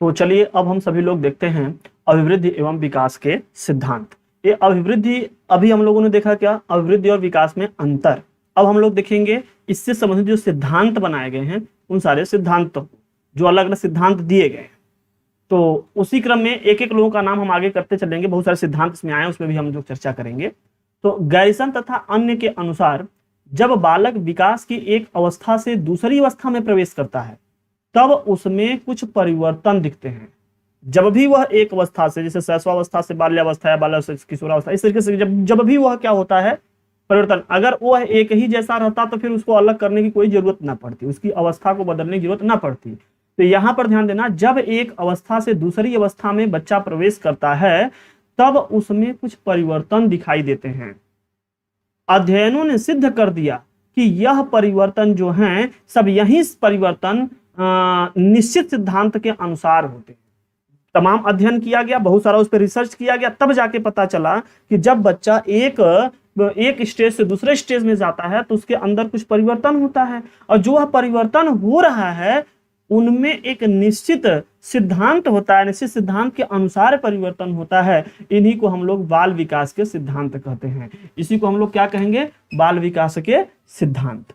तो चलिए अब हम सभी लोग देखते हैं अभिवृद्धि एवं विकास के सिद्धांत। ये अभिवृद्धि, अभी हम लोगों ने देखा क्या अभिवृद्धि और विकास में अंतर। अब हम लोग देखेंगे इससे संबंधित जो सिद्धांत बनाए गए हैं उन सारे सिद्धांतों जो अलग अलग सिद्धांत दिए गए। तो उसी क्रम में एक एक लोगों का नाम हम आगे करते चलेंगे। बहुत सारे सिद्धांत इसमें आए, उसमें भी हम लोग चर्चा करेंगे। तो गैरिसन तथा अन्य के अनुसार जब बालक विकास की एक अवस्था से दूसरी अवस्था में प्रवेश करता है तब उसमें कुछ परिवर्तन दिखते हैं। जब भी वह एक अवस्था से, जैसे शैशवावस्था से बाल्यावस्था या बाल्यावस्था से किशोरावस्था, इस तरीके से जब भी वह क्या होता है परिवर्तन, अगर वह एक ही जैसा रहता तो फिर उसको अलग करने की कोई जरूरत ना पड़ती, उसकी अवस्था को बदलने की जरूरत ना पड़ती। तो यहां पर ध्यान देना, जब एक अवस्था से दूसरी अवस्था में बच्चा प्रवेश करता है तब उसमें कुछ परिवर्तन दिखाई देते हैं। अध्ययनों ने सिद्ध कर दिया कि यह परिवर्तन जो हैं सब यही परिवर्तन निश्चित सिद्धांत के अनुसार होते हैं। तमाम अध्ययन किया गया, बहुत सारा उस पर रिसर्च किया गया, तब जाके पता चला कि जब बच्चा एक स्टेज से दूसरे स्टेज में जाता है तो उसके अंदर कुछ परिवर्तन होता है, और जो वह परिवर्तन हो रहा है उनमें एक निश्चित सिद्धांत होता है, निश्चित सिद्धांत के अनुसार परिवर्तन होता है। इन्हीं को हम लोग बाल विकास के सिद्धांत कहते हैं। इसी को हम लोग क्या कहेंगे, बाल विकास के सिद्धांत।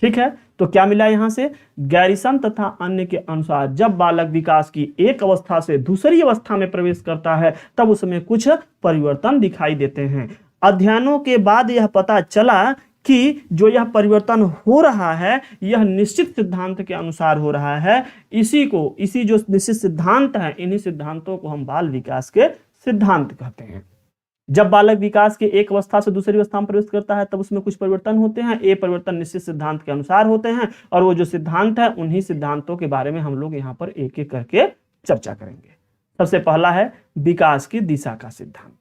ठीक है, तो क्या मिला यहां से, गैरिसन तथा अन्य के अनुसार जब बालक विकास की एक अवस्था से दूसरी अवस्था में प्रवेश करता है तब उसमें कुछ परिवर्तन दिखाई देते हैं। अध्ययनों के बाद यह पता चला कि जो यह परिवर्तन हो रहा है यह निश्चित सिद्धांत के अनुसार हो रहा है। इसी जो निश्चित सिद्धांत है, इन्हीं सिद्धांतों को हम बाल विकास के सिद्धांत कहते हैं। जब बालक विकास के एक अवस्था से दूसरी अवस्था में प्रवेश करता है तब उसमें कुछ परिवर्तन होते हैं। ये परिवर्तन निश्चित सिद्धांत के अनुसार होते हैं, और वो जो सिद्धांत है उन्हीं सिद्धांतों के बारे में हम लोग यहाँ पर एक एक करके चर्चा करेंगे। सबसे पहला है विकास की दिशा का सिद्धांत।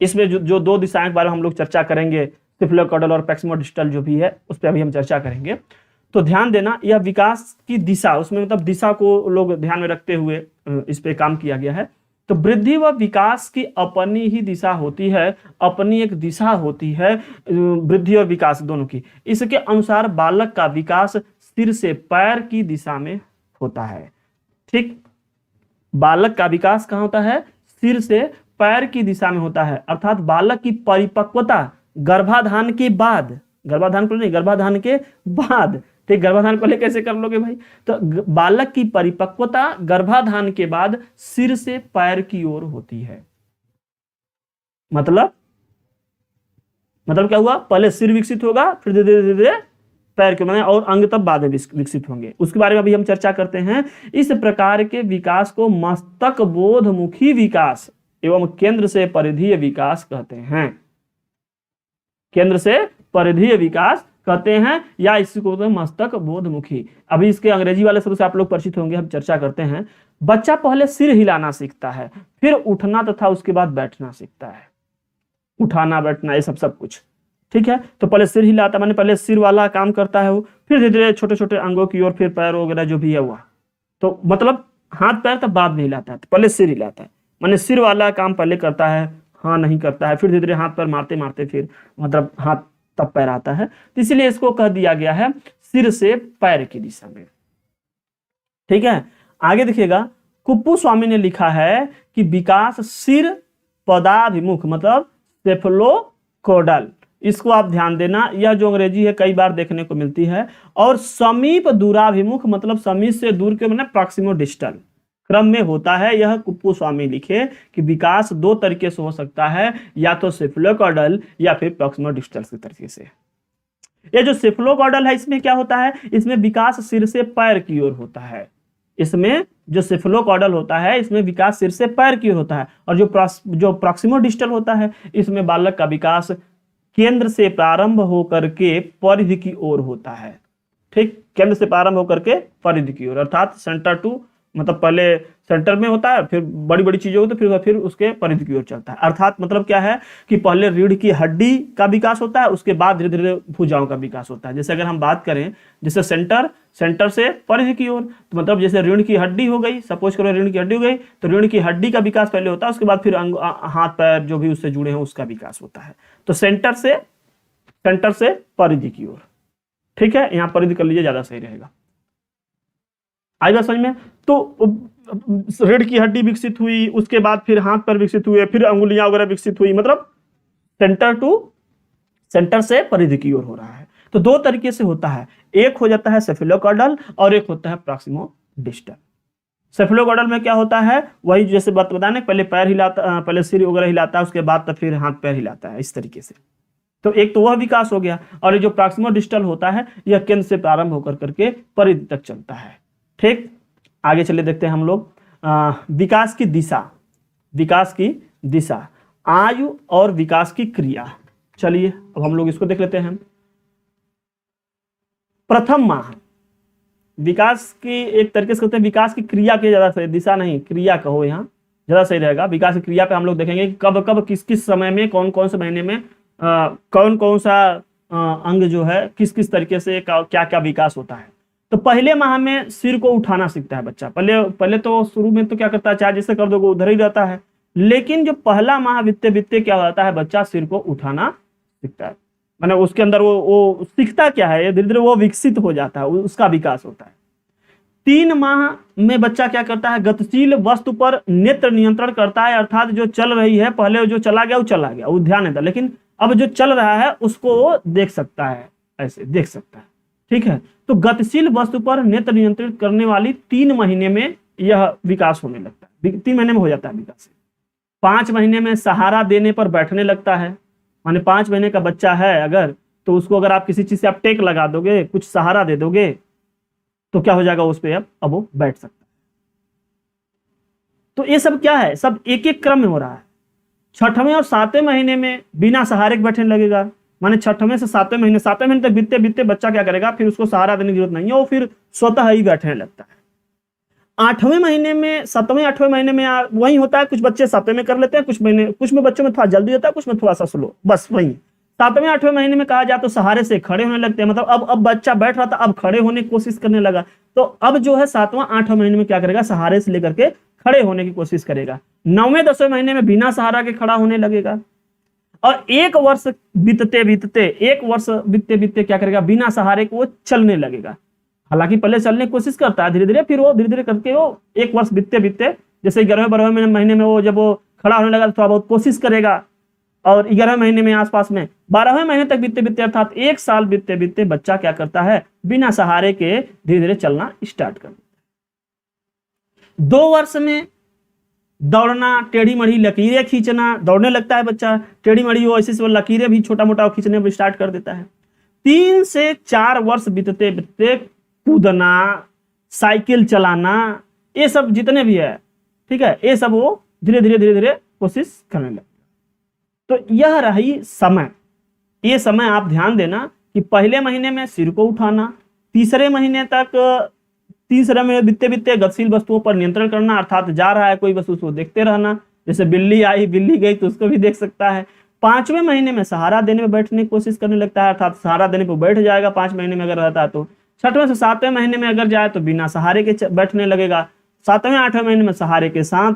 इसमें जो दो दिशाओं के बारे में हम लोग चर्चा करेंगे, सिफलोकॉडल और प्रैक्सिमोडिस्टल जो भी है उस पर अभी हम चर्चा करेंगे। तो ध्यान देना, यह विकास की दिशा, उसमें मतलब दिशा को लोग ध्यान में रखते हुए इस पे काम किया गया है। तो वृद्धि व विकास की अपनी ही दिशा होती है, अपनी एक दिशा होती है वृद्धि और विकास दोनों की। इसके अनुसार बालक का विकास सिर से पैर की दिशा में होता है। ठीक, बालक का विकास कहाँ होता है, सिर से पैर की दिशा में होता है। अर्थात बालक की परिपक्वता गर्भाधान के बाद, गर्भाधान को नहीं, गर्भाधान के बाद। ठीक, गर्भाधान पहले कैसे कर लोगे भाई, तो बालक की परिपक्वता गर्भाधान के बाद सिर से पैर की ओर होती है। मतलब क्या हुआ, पहले सिर विकसित होगा, फिर धीरे धीरे पैर के, और अंग तब बाद में विकसित होंगे। उसके बारे में अभी हम चर्चा करते हैं। इस प्रकार के विकास को मस्तक बोधमुखी विकास एवं केंद्र से परिधीय विकास कहते हैं। केंद्र से परिधीय विकास कहते हैं, या इसको कहते हैं मस्तक बोधमुखी। अभी इसके अंग्रेजी वाले शब्द से आप लोग परिचित होंगे, हम चर्चा करते हैं। बच्चा पहले सिर हिलाना सीखता है, फिर उठना तथा उसके बाद बैठना सीखता है। उठाना बैठना ये सब कुछ, ठीक है। तो पहले सिर हिलाता, माने पहले सिर वाला काम करता है वो, फिर धीरे धीरे छोटे छोटे अंगों की ओर, फिर पैर वगैरह जो भी है हुआ। तो मतलब हाथ पैर तब बाद में हिलाता है, तो पहले सिर हिलाता है, माने सिर वाला काम पहले करता है, हाँ नहीं करता है, फिर धीरे धीरे हाथ पैर मारते मारते फिर मतलब हाथ तब पैर आता है। तो इसलिए इसको कह दिया गया है सिर से पैर की दिशा में। ठीक है, आगे देखिएगा, कुप्पुस्वामी ने लिखा है कि विकास सिर पदाभिमुख मतलब सेफलोकोडल, इसको आप ध्यान देना, यह जो अंग्रेजी है कई बार देखने को मिलती है। और समीप दूराभिमुख मतलब समीप से दूर के मतलब प्रॉक्सिमोडिस्टल क्रम में होता है। यह कुप्पुस्वामी लिखे कि विकास दो तरीके से हो सकता है, या तो सेफलोकॉडल या फिर प्रॉक्सिमोडिस्टल के तरीके से। ये जो सेफलोकॉडल है इसमें क्या होता है, इसमें विकास सिर से पैर की ओर होता है। इसमें जो सेफलोकॉडल होता है इसमें विकास सिर से पैर की ओर होता है, और जो प्रॉक्सिमोडिस्टल होता है इसमें बालक का विकास केंद्र से प्रारंभ होकर के परिधि की ओर होता है। ठीक, केंद्र से प्रारंभ होकर के परिधि की ओर, अर्थात सेंटर टू, मतलब पहले सेंटर में होता है, फिर बड़ी बड़ी चीजें होती है, फिर उसके परिधि की ओर चलता है। अर्थात मतलब क्या है कि पहले रीढ़ की हड्डी का विकास होता है, उसके बाद धीरे धीरे भुजाओं का विकास होता है। जैसे अगर हम बात करें, जैसे सेंटर से परिधि की ओर, तो मतलब जैसे रीढ़ की हड्डी हो गई, सपोज करो रीढ़ की हड्डी हो गई, तो रीढ़ की हड्डी का विकास पहले होता है, उसके बाद फिर हाथ पैर जो भी उससे जुड़े हैं उसका विकास होता है। तो सेंटर से परिधि की ओर। ठीक है, यहाँ परिधि कर लीजिए, ज्यादा सही रहेगा। आई बात समझ में। तो रीढ़ की हड्डी विकसित हुई, उसके बाद फिर हाथ पैर विकसित हुए, फिर अंगुलियां वगैरह विकसित हुई, मतलब सेंटर टू सेंटर से परिधि की ओर हो रहा है। तो दो तरीके से होता है, एक हो जाता है सेफेलोकॉर्डल और एक होता है प्रॉक्सिमोडिस्टल। सेफेलोकॉर्डल में क्या होता है, वही जैसे बात बताने, पहले पैर हिलाता, पहले सिर वगैरह हिलाता है, उसके बाद तो फिर हाथ पैर हिलाता है, इस तरीके से। तो एक तो वह विकास हो गया, और ये जो प्रॉक्सिमोडिस्टल होता है यह केंद्र से प्रारंभ होकर करके परिधि तक चलता है। ठीक, आगे चले देखते हैं हम लोग विकास की दिशा। विकास की दिशा, आयु और विकास की क्रिया। चलिए अब हम लोग इसको देख लेते हैं। प्रथम माह, विकास की एक तरीके से कहते हैं विकास की क्रिया के, ज्यादा सही, दिशा नहीं क्रिया कहो, यहाँ ज्यादा सही रहेगा। विकास की क्रिया पे हम लोग देखेंगे कि कब कब किस किस समय में कौन कौन से महीने में कौन कौन सा अंग जो है किस किस तरीके से क्या क्या विकास होता है। तो पहले माह में सिर को उठाना सीखता है बच्चा। पहले तो शुरू में तो क्या करता है, चाहे जैसे कर दोगे उधर ही रहता है, लेकिन जो पहला माह बीतते बीतते क्या होता है, बच्चा सिर को उठाना सीखता है। माने उसके अंदर वो सीखता क्या है, धीरे धीरे वो विकसित हो जाता है, उसका विकास होता है। 3 माह में बच्चा क्या करता है, गतिशील वस्तु पर नेत्र नियंत्रण करता है, अर्थात जो चल रही है, पहले जो चला गया वो चला गया, वो ध्यान देता, लेकिन अब जो चल रहा है उसको वो देख सकता है, ऐसे देख सकता है। ठीक है, तो गतिशील वस्तु पर नेत्र नियंत्रित करने वाली 3 महीने में यह विकास होने लगता है, 3 महीने में हो जाता है विकास। 5 महीने में सहारा देने पर बैठने लगता है। माने 5 महीने का बच्चा है अगर, तो उसको अगर आप किसी चीज से आप टेक लगा दोगे, कुछ सहारा दे दोगे, तो क्या हो जाएगा, उस पे अब वो बैठ सकता है। तो ये सब क्या है, सब एक एक क्रम में हो रहा है। 6वें और 7वें महीने में बिना सहारे के बैठने लगेगा। माने 6वें से 7वें महीने, 7वें महीने तक बीतते बीतते बच्चा क्या करेगा, फिर उसको सहारा देने की जरूरत नहीं है, वो फिर स्वतः ही बैठने लगता है। 8वें महीने में, 7वें 8वें महीने में वही होता है, कुछ बच्चे 7वें में कर लेते हैं, कुछ में बच्चों में थोड़ा जल्दी होता है, कुछ में थोड़ा सा स्लो, बस वही। 7वें 8वें महीने में कहा जाए तो सहारे से खड़े होने लगते हैं, मतलब अब बच्चा बैठ रहा था, अब खड़े होने की कोशिश करने लगा। तो अब जो है 7वां 8वां महीने में क्या करेगा, सहारे से लेकर के खड़े होने की कोशिश करेगा। 9वें 10वें महीने में बिना सहारा के खड़ा होने लगेगा, और 1 वर्ष बीतते बीतते क्या करेगा, बिना सहारे के वो चलने लगेगा। हालांकि पहले चलने की कोशिश करता है, धीरे धीरे करके वो 1 वर्ष बीतते बीतते, जैसे 11वें 12वें महीने में वो जब वो खड़ा होने लगा, थोड़ा बहुत कोशिश करेगा, और 11वें महीने में आसपास में 12वें महीने तक बीतते बीतते, अर्थात 1 साल बीतते बीतते बच्चा क्या करता है, बिना सहारे के धीरे धीरे चलना स्टार्ट कर देता है। 2 वर्ष में दौड़ना, टेढ़ी मढ़ी लकीरें खींचना, दौड़ने लगता है बच्चा, टेढ़ी मढ़ी वो ऐसे लकीरें भी छोटा मोटा खींचने स्टार्ट कर देता है। 3 से 4 वर्ष बीतते बीतते कूदना, साइकिल चलाना, ये सब जितने भी है, ठीक है, ये सब वो धीरे धीरे कोशिश करने लगता है। तो यह रही समय। ये समय आप ध्यान देना कि पहले महीने में सिर को उठाना, तीसरे महीने में बीतते बीतते गतिशील वस्तुओं पर नियंत्रण करना, अर्थात जा रहा है कोई वस्तु उसको देखते रहना, जैसे बिल्ली आई बिल्ली गई तो उसको भी देख सकता है। 5वें महीने में सहारा देने में बैठने की कोशिश करने लगता है, अर्थात सहारा देने पर बैठ जाएगा 5 महीने में अगर रहता है तो। 6वें से 7वें महीने में अगर जाए तो बिना सहारे के बैठने लगेगा। 7वें 8वें महीने में सहारे के साथ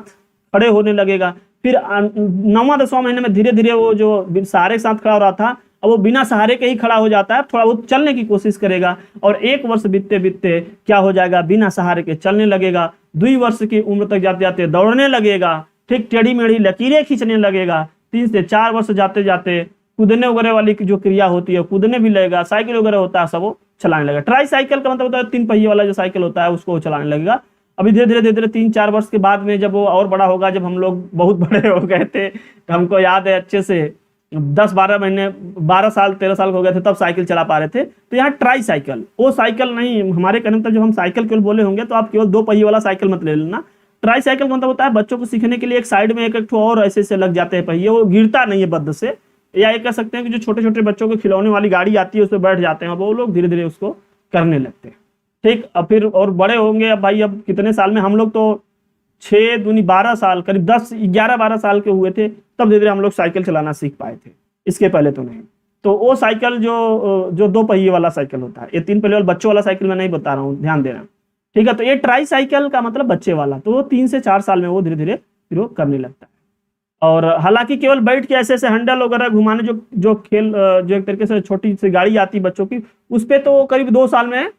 खड़े होने लगेगा। फिर 9वां 10वां महीने में धीरे धीरे वो जो सहारे के साथ खड़ा हो रहा था, अब वो बिना सहारे के ही खड़ा हो जाता है, थोड़ा बहुत चलने की कोशिश करेगा, और 1 वर्ष बीतते बीतते क्या हो जाएगा, बिना सहारे के चलने लगेगा। 2 वर्ष की उम्र तक जाते जाते दौड़ने लगेगा, ठीक टेढ़ी मेढ़ी लकीरें खींचने लगेगा। 3 से 4 वर्ष जाते जाते कूदने वगैरह वाली की जो क्रिया होती है कूदने भी लगेगा, साइकिल वगैरह होता है सब वो चलाने लगेगा। ट्राई साइकिल का मतलब होता है 3 पहिए वाला जो साइकिल होता है उसको चलाने लगेगा। अभी धीरे धीरे 3-4 वर्ष के बाद में जब वो और बड़ा होगा, जब हम लोग बहुत बड़े हो गए थे, हमको याद है अच्छे से 10-12 महीने 12 साल 13 साल हो गए थे तब साइकिल चला पा रहे थे। तो यहाँ ट्राई साइकिल, वो साइकिल नहीं, हमारे कहने तक जब हम साइकिल केवल बोले होंगे तो आप केवल 2 पहिए वाला साइकिल मत ले लेना। ट्राई साइकिल मतलब होता है बच्चों को सीखने के लिए एक साइड में एक और ऐसे लग जाते हैं पहिए, वो गिरता नहीं है बद्ध से, या ये कह सकते हैं कि जो छोटे छोटे बच्चों को खिलौने वाली गाड़ी आती है उस पर बैठ जाते हैं, वो लोग धीरे धीरे उसको करने लगते हैं। ठीक, अब फिर और बड़े होंगे, अब भाई अब कितने साल में, हम लोग तो 6 दूनी 12 साल, करीब 10-11-12 साल के हुए थे तब धीरे धीरे हम लोग साइकिल चलाना सीख पाए थे, इसके पहले तो नहीं। तो वो साइकिल जो 2 पहिए वाला साइकिल होता है, ये 3 पहिए वाला बच्चों वाला साइकिल मैं नहीं बता रहा हूँ, ध्यान देना, ठीक है। तो ये ट्राई साइकिल का मतलब बच्चे वाला, तो वो 3 से 4 साल में वो धीरे धीरे फिर वो करने लगता है। और हालांकि केवल बैठ के ऐसे हैंडल वगैरह घुमाने जो खेल जो एक तरीके से छोटी सी गाड़ी आती है बच्चों की, उस पर तो करीब 2 साल में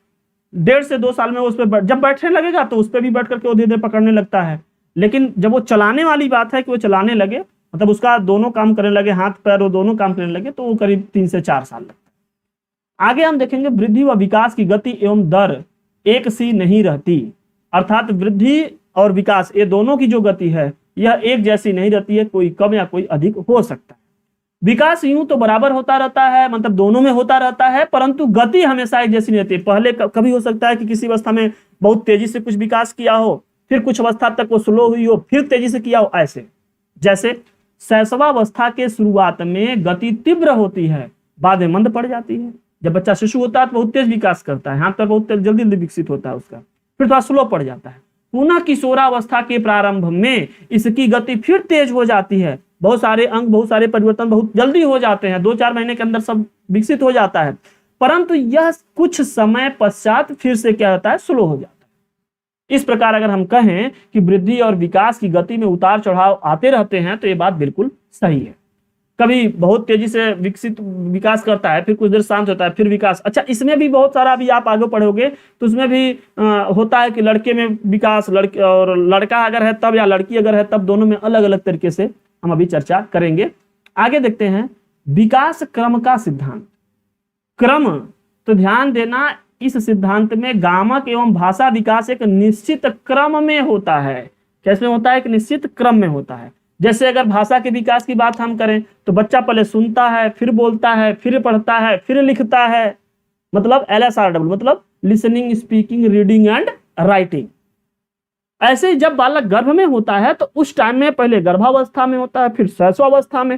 1.5 से 2 साल में उस पर जब बैठने लगेगा तो उस पर भी बैठ करके वो धीरे धीरे पकड़ने लगता है। लेकिन जब वो चलाने वाली बात है कि वो चलाने लगे, मतलब उसका दोनों काम करने लगे, हाथ पैर वो दोनों काम करने लगे, तो वो करीब 3 से 4 साल लगता है। आगे हम देखेंगे वृद्धि व विकास की गति एवं दर एक सी नहीं रहती, अर्थात वृद्धि और विकास ये दोनों की जो गति है यह एक जैसी नहीं रहती है, कोई कम या कोई अधिक हो सकता है। विकास यूं तो बराबर होता रहता है, मतलब दोनों में होता रहता है, परंतु गति हमेशा एक जैसी नहीं रहती। पहले कभी हो सकता है कि किसी अवस्था में बहुत तेजी से कुछ विकास किया हो, फिर कुछ अवस्था तक वो स्लो हुई हो, फिर तेजी से किया हो। ऐसे जैसे शैशवावस्था के शुरुआत में गति तीव्र होती है, बाद में मंद पड़ जाती है। जब बच्चा शिशु होता है तो बहुत तेज विकास करता है, हाथ पैर बहुत जल्दी जल्दी विकसित होता है उसका, फिर थोड़ा स्लो पड़ जाता है। पुनः किशोरावस्था के प्रारंभ में इसकी गति फिर तेज हो जाती है, बहुत सारे अंग, बहुत सारे परिवर्तन बहुत जल्दी हो जाते हैं, 2-4 महीने के अंदर सब विकसित हो जाता है, परंतु यह कुछ समय पश्चात फिर से क्या होता है, स्लो हो जाता है। इस प्रकार अगर हम कहें कि वृद्धि और विकास की गति में उतार चढ़ाव आते रहते हैं तो ये बात बिल्कुल सही है। कभी बहुत तेजी से विकास करता है, फिर कुछ देर शांत होता है, फिर विकास। अच्छा, इसमें भी बहुत सारा, अभी आप आगे पढ़ोगे तो उसमें भी होता है कि लड़के में विकास, लड़के और लड़का अगर है तब या लड़की अगर है तब, दोनों में अलग अलग तरीके से हम अभी चर्चा करेंगे। आगे देखते हैं विकास क्रम का सिद्धांत। क्रम, तो ध्यान देना इस सिद्धांत में गामक एवं भाषा विकास एक निश्चित क्रम में होता है। कैसे होता है? एक निश्चित क्रम में होता है। जैसे अगर भाषा के विकास की बात हम करें तो बच्चा पहले सुनता है, फिर बोलता है, फिर पढ़ता है, फिर लिखता है, मतलब LSRW, मतलब listening, speaking, reading and writing. ऐसे जब बालक गर्भ में होता है तो उस टाइम में पहले गर्भावस्था में होता है, फिर शैशवावस्था में,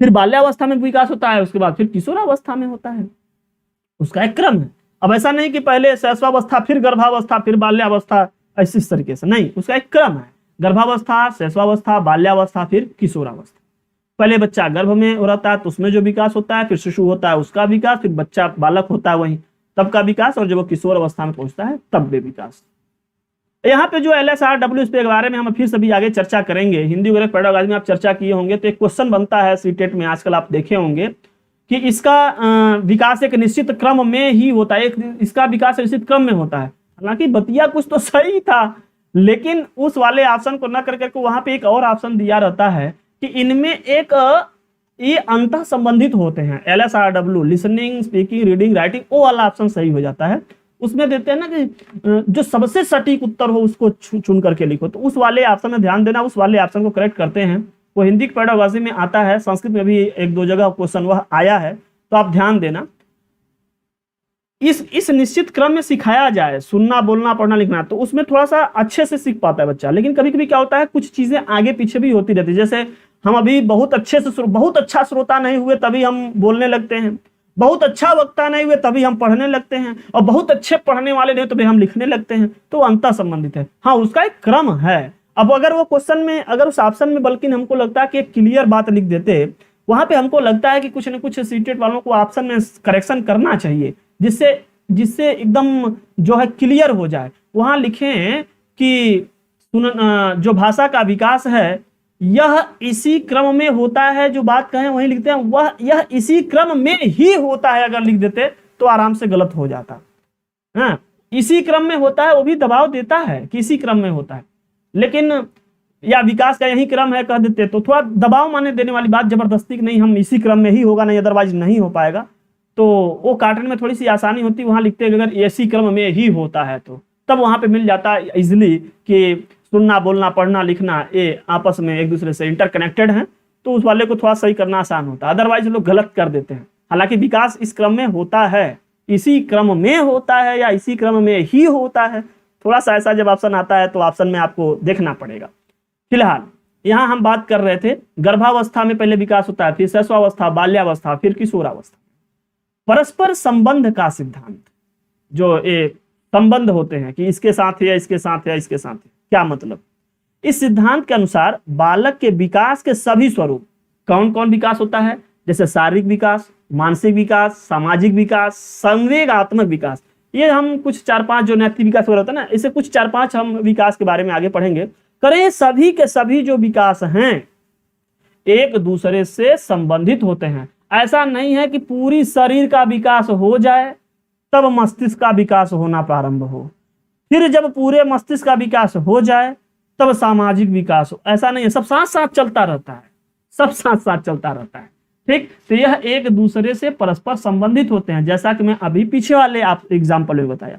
फिर बाल्यावस्था में विकास होता है, उसके बाद फिर किशोरावस्था में होता है। उसका एक क्रम है। अब ऐसा नहीं कि पहले शैशवावस्था, फिर गर्भावस्था, फिर बाल्यावस्था, ऐसे इस तरीके से नहीं, उसका एक क्रम है। गर्भावस्था, शैशवावस्था, बाल्यावस्था, फिर किशोरावस्था। पहले बच्चा गर्भ में रहता है तो उसमें जो विकास होता है, फिर शिशु होता है उसका विकास, फिर बच्चा बालक होता है वही तब का विकास, और जब वो किशोर अवस्था में पहुंचता है तब भी विकास। यहाँ पे जो LSRW, इस पे बारे में हम फिर सभी आगे चर्चा करेंगे। हिंदी वगैरह पेडागोजी में आप चर्चा किए होंगे तो एक क्वेश्चन बनता है सीटेट में, आजकल आप देखे होंगे कि इसका विकास एक निश्चित क्रम में ही होता है, इसका विकास निश्चित क्रम में होता है। हालांकि बतिया कुछ तो सही था, लेकिन उस वाले ऑप्शन को न करके वहां पे एक और ऑप्शन दिया रहता है कि इनमें एक ये अंतः संबंधित होते हैं। LSRW, listening, speaking, reading, writing, वो वाला ऑप्शन सही हो जाता है। उसमें देते हैं ना कि जो सबसे सटीक उत्तर हो उसको चुन करके लिखो, तो उस वाले ऑप्शन में ध्यान देना, उस वाले ऑप्शन को करेक्ट करते हैं। वो हिंदी पेडागोजी में आता है, संस्कृत में भी 1-2 जगह क्वेश्चन वह आया है, तो आप ध्यान देना। इस निश्चित क्रम में सिखाया जाए सुनना, बोलना, पढ़ना, लिखना, तो उसमें थोड़ा सा अच्छे से सीख पाता है बच्चा। लेकिन कभी कभी क्या होता है, कुछ चीजें आगे पीछे भी होती रहती है। जैसे हम अभी बहुत अच्छा श्रोता नहीं हुए तभी हम बोलने लगते हैं, बहुत अच्छा वक्ता नहीं हुए तभी हम पढ़ने लगते हैं, और बहुत अच्छे पढ़ने वाले नहीं तभी हम लिखने लगते हैं। तो अंतर संबंधित है। हाँ, उसका एक क्रम है। अब अगर वो क्वेश्चन में, अगर उस ऑप्शन में बल्कि हमको लगता है कि एक क्लियर बात लिख देते, वहां पे हमको लगता है कि कुछ न कुछ सीटेट वालों को ऑप्शन में करेक्शन करना चाहिए, जिससे एकदम जो है क्लियर हो जाए। वहां लिखें कि जो भाषा का विकास है यह इसी क्रम में होता है, जो बात कहें वही लिखते हैं, वह यह इसी क्रम में ही होता है। अगर लिख देते तो आराम से गलत हो जाता। हाँ, इसी क्रम में होता है, वो भी दबाव देता है कि इसी क्रम में होता है, लेकिन या विकास का यही क्रम है कह देते तो थोड़ा दबाव माने देने वाली बात, जबरदस्ती नहीं, हम इसी क्रम में ही होगा, नहीं अदरवाइज नहीं हो पाएगा, तो वो काटने में थोड़ी सी आसानी होती। वहां लिखते हैं अगर इसी क्रम में ही होता है तो तब वहां पे मिल जाता है इजिली कि सुनना, बोलना, पढ़ना, लिखना ये आपस में एक दूसरे से इंटरकनेक्टेड हैं, तो उस वाले को थोड़ा सही करना आसान होता है। अदरवाइज लोग गलत कर देते हैं। हालांकि विकास इस क्रम में होता है, इसी क्रम में होता है या इसी क्रम में ही होता है। थोड़ा सा ऐसा जब ऑप्शन आता है तो ऑप्शन में आपको देखना पड़ेगा। फिलहाल यहाँ हम बात कर रहे थे गर्भावस्था में पहले विकास होता है, फिर शैशवावस्था, बाल्यावस्था, फिर किशोरावस्था। परस्पर संबंध का सिद्धांत, जो ये संबंध होते हैं कि इसके साथ है या इसके साथ है या इसके साथ है, क्या मतलब? इस सिद्धांत के अनुसार बालक के विकास के सभी स्वरूप, कौन कौन विकास होता है, जैसे शारीरिक विकास, मानसिक विकास, सामाजिक विकास, संवेगात्मक विकास, ये हम कुछ 4-5 जो नैतिक विकास होता है ना, इसे कुछ 4-5 हम विकास के बारे में आगे पढ़ेंगे। करें सभी के सभी जो विकास हैं एक दूसरे से संबंधित होते हैं। ऐसा नहीं है कि पूरी शरीर का विकास हो जाए तब मस्तिष्क का विकास होना प्रारंभ हो। फिर जब पूरे मस्तिष्क का विकास हो जाए तब सामाजिक विकास हो। ऐसा नहीं है, सब साथ साथ चलता रहता है, सब साथ साथ चलता रहता है। ठीक, तो यह एक दूसरे से परस्पर संबंधित होते हैं, जैसा कि मैं अभी पीछे वाले आप एग्जाम्पल में बताया।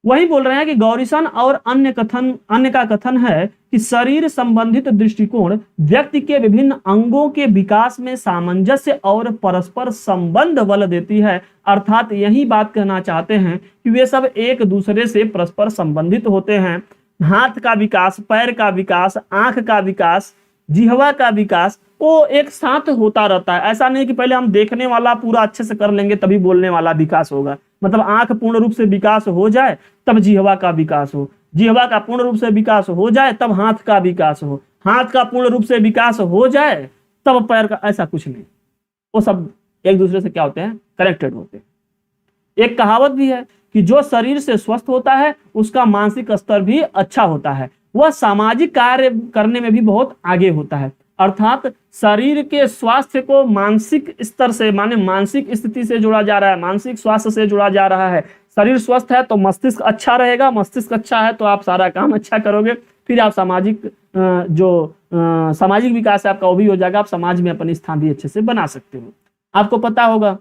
वही बोल रहे हैं कि गौरीसन और अन्य का कथन है कि शरीर संबंधित दृष्टिकोण व्यक्ति के विभिन्न अंगों के विकास में सामंजस्य और परस्पर संबंध बल देती है। अर्थात यही बात कहना चाहते हैं कि वे सब एक दूसरे से परस्पर संबंधित होते हैं। हाथ का विकास, पैर का विकास, आंख का विकास, जिह्वा का विकास, वो एक साथ होता रहता है। ऐसा नहीं कि पहले हम देखने वाला पूरा अच्छे से कर लेंगे तभी बोलने वाला विकास होगा। मतलब आंख पूर्ण रूप से विकास हो जाए तब जिह्वा का विकास हो, जिह्वा का पूर्ण रूप से विकास हो जाए तब हाथ का विकास हो, हाथ का पूर्ण रूप से विकास हो जाए तब पैर का। ऐसा कुछ नहीं, वो सब एक दूसरे से क्या होते हैं, कनेक्टेड होते हैं। एक कहावत भी है कि जो शरीर से स्वस्थ होता है उसका मानसिक स्तर भी अच्छा होता है, वह सामाजिक कार्य करने में भी बहुत आगे होता है। अर्थात शरीर के स्वास्थ्य को मानसिक स्तर से, माने मानसिक स्थिति से जोड़ा जा रहा है, मानसिक स्वास्थ्य से जोड़ा जा रहा है। शरीर स्वस्थ है तो मस्तिष्क अच्छा रहेगा, मस्तिष्क अच्छा है तो आप सारा काम अच्छा करोगे, फिर आप सामाजिक सामाजिक विकास है आपका वो भी हो जाएगा, आप समाज में अपने स्थान भी अच्छे से बना सकते हो। आपको पता होगा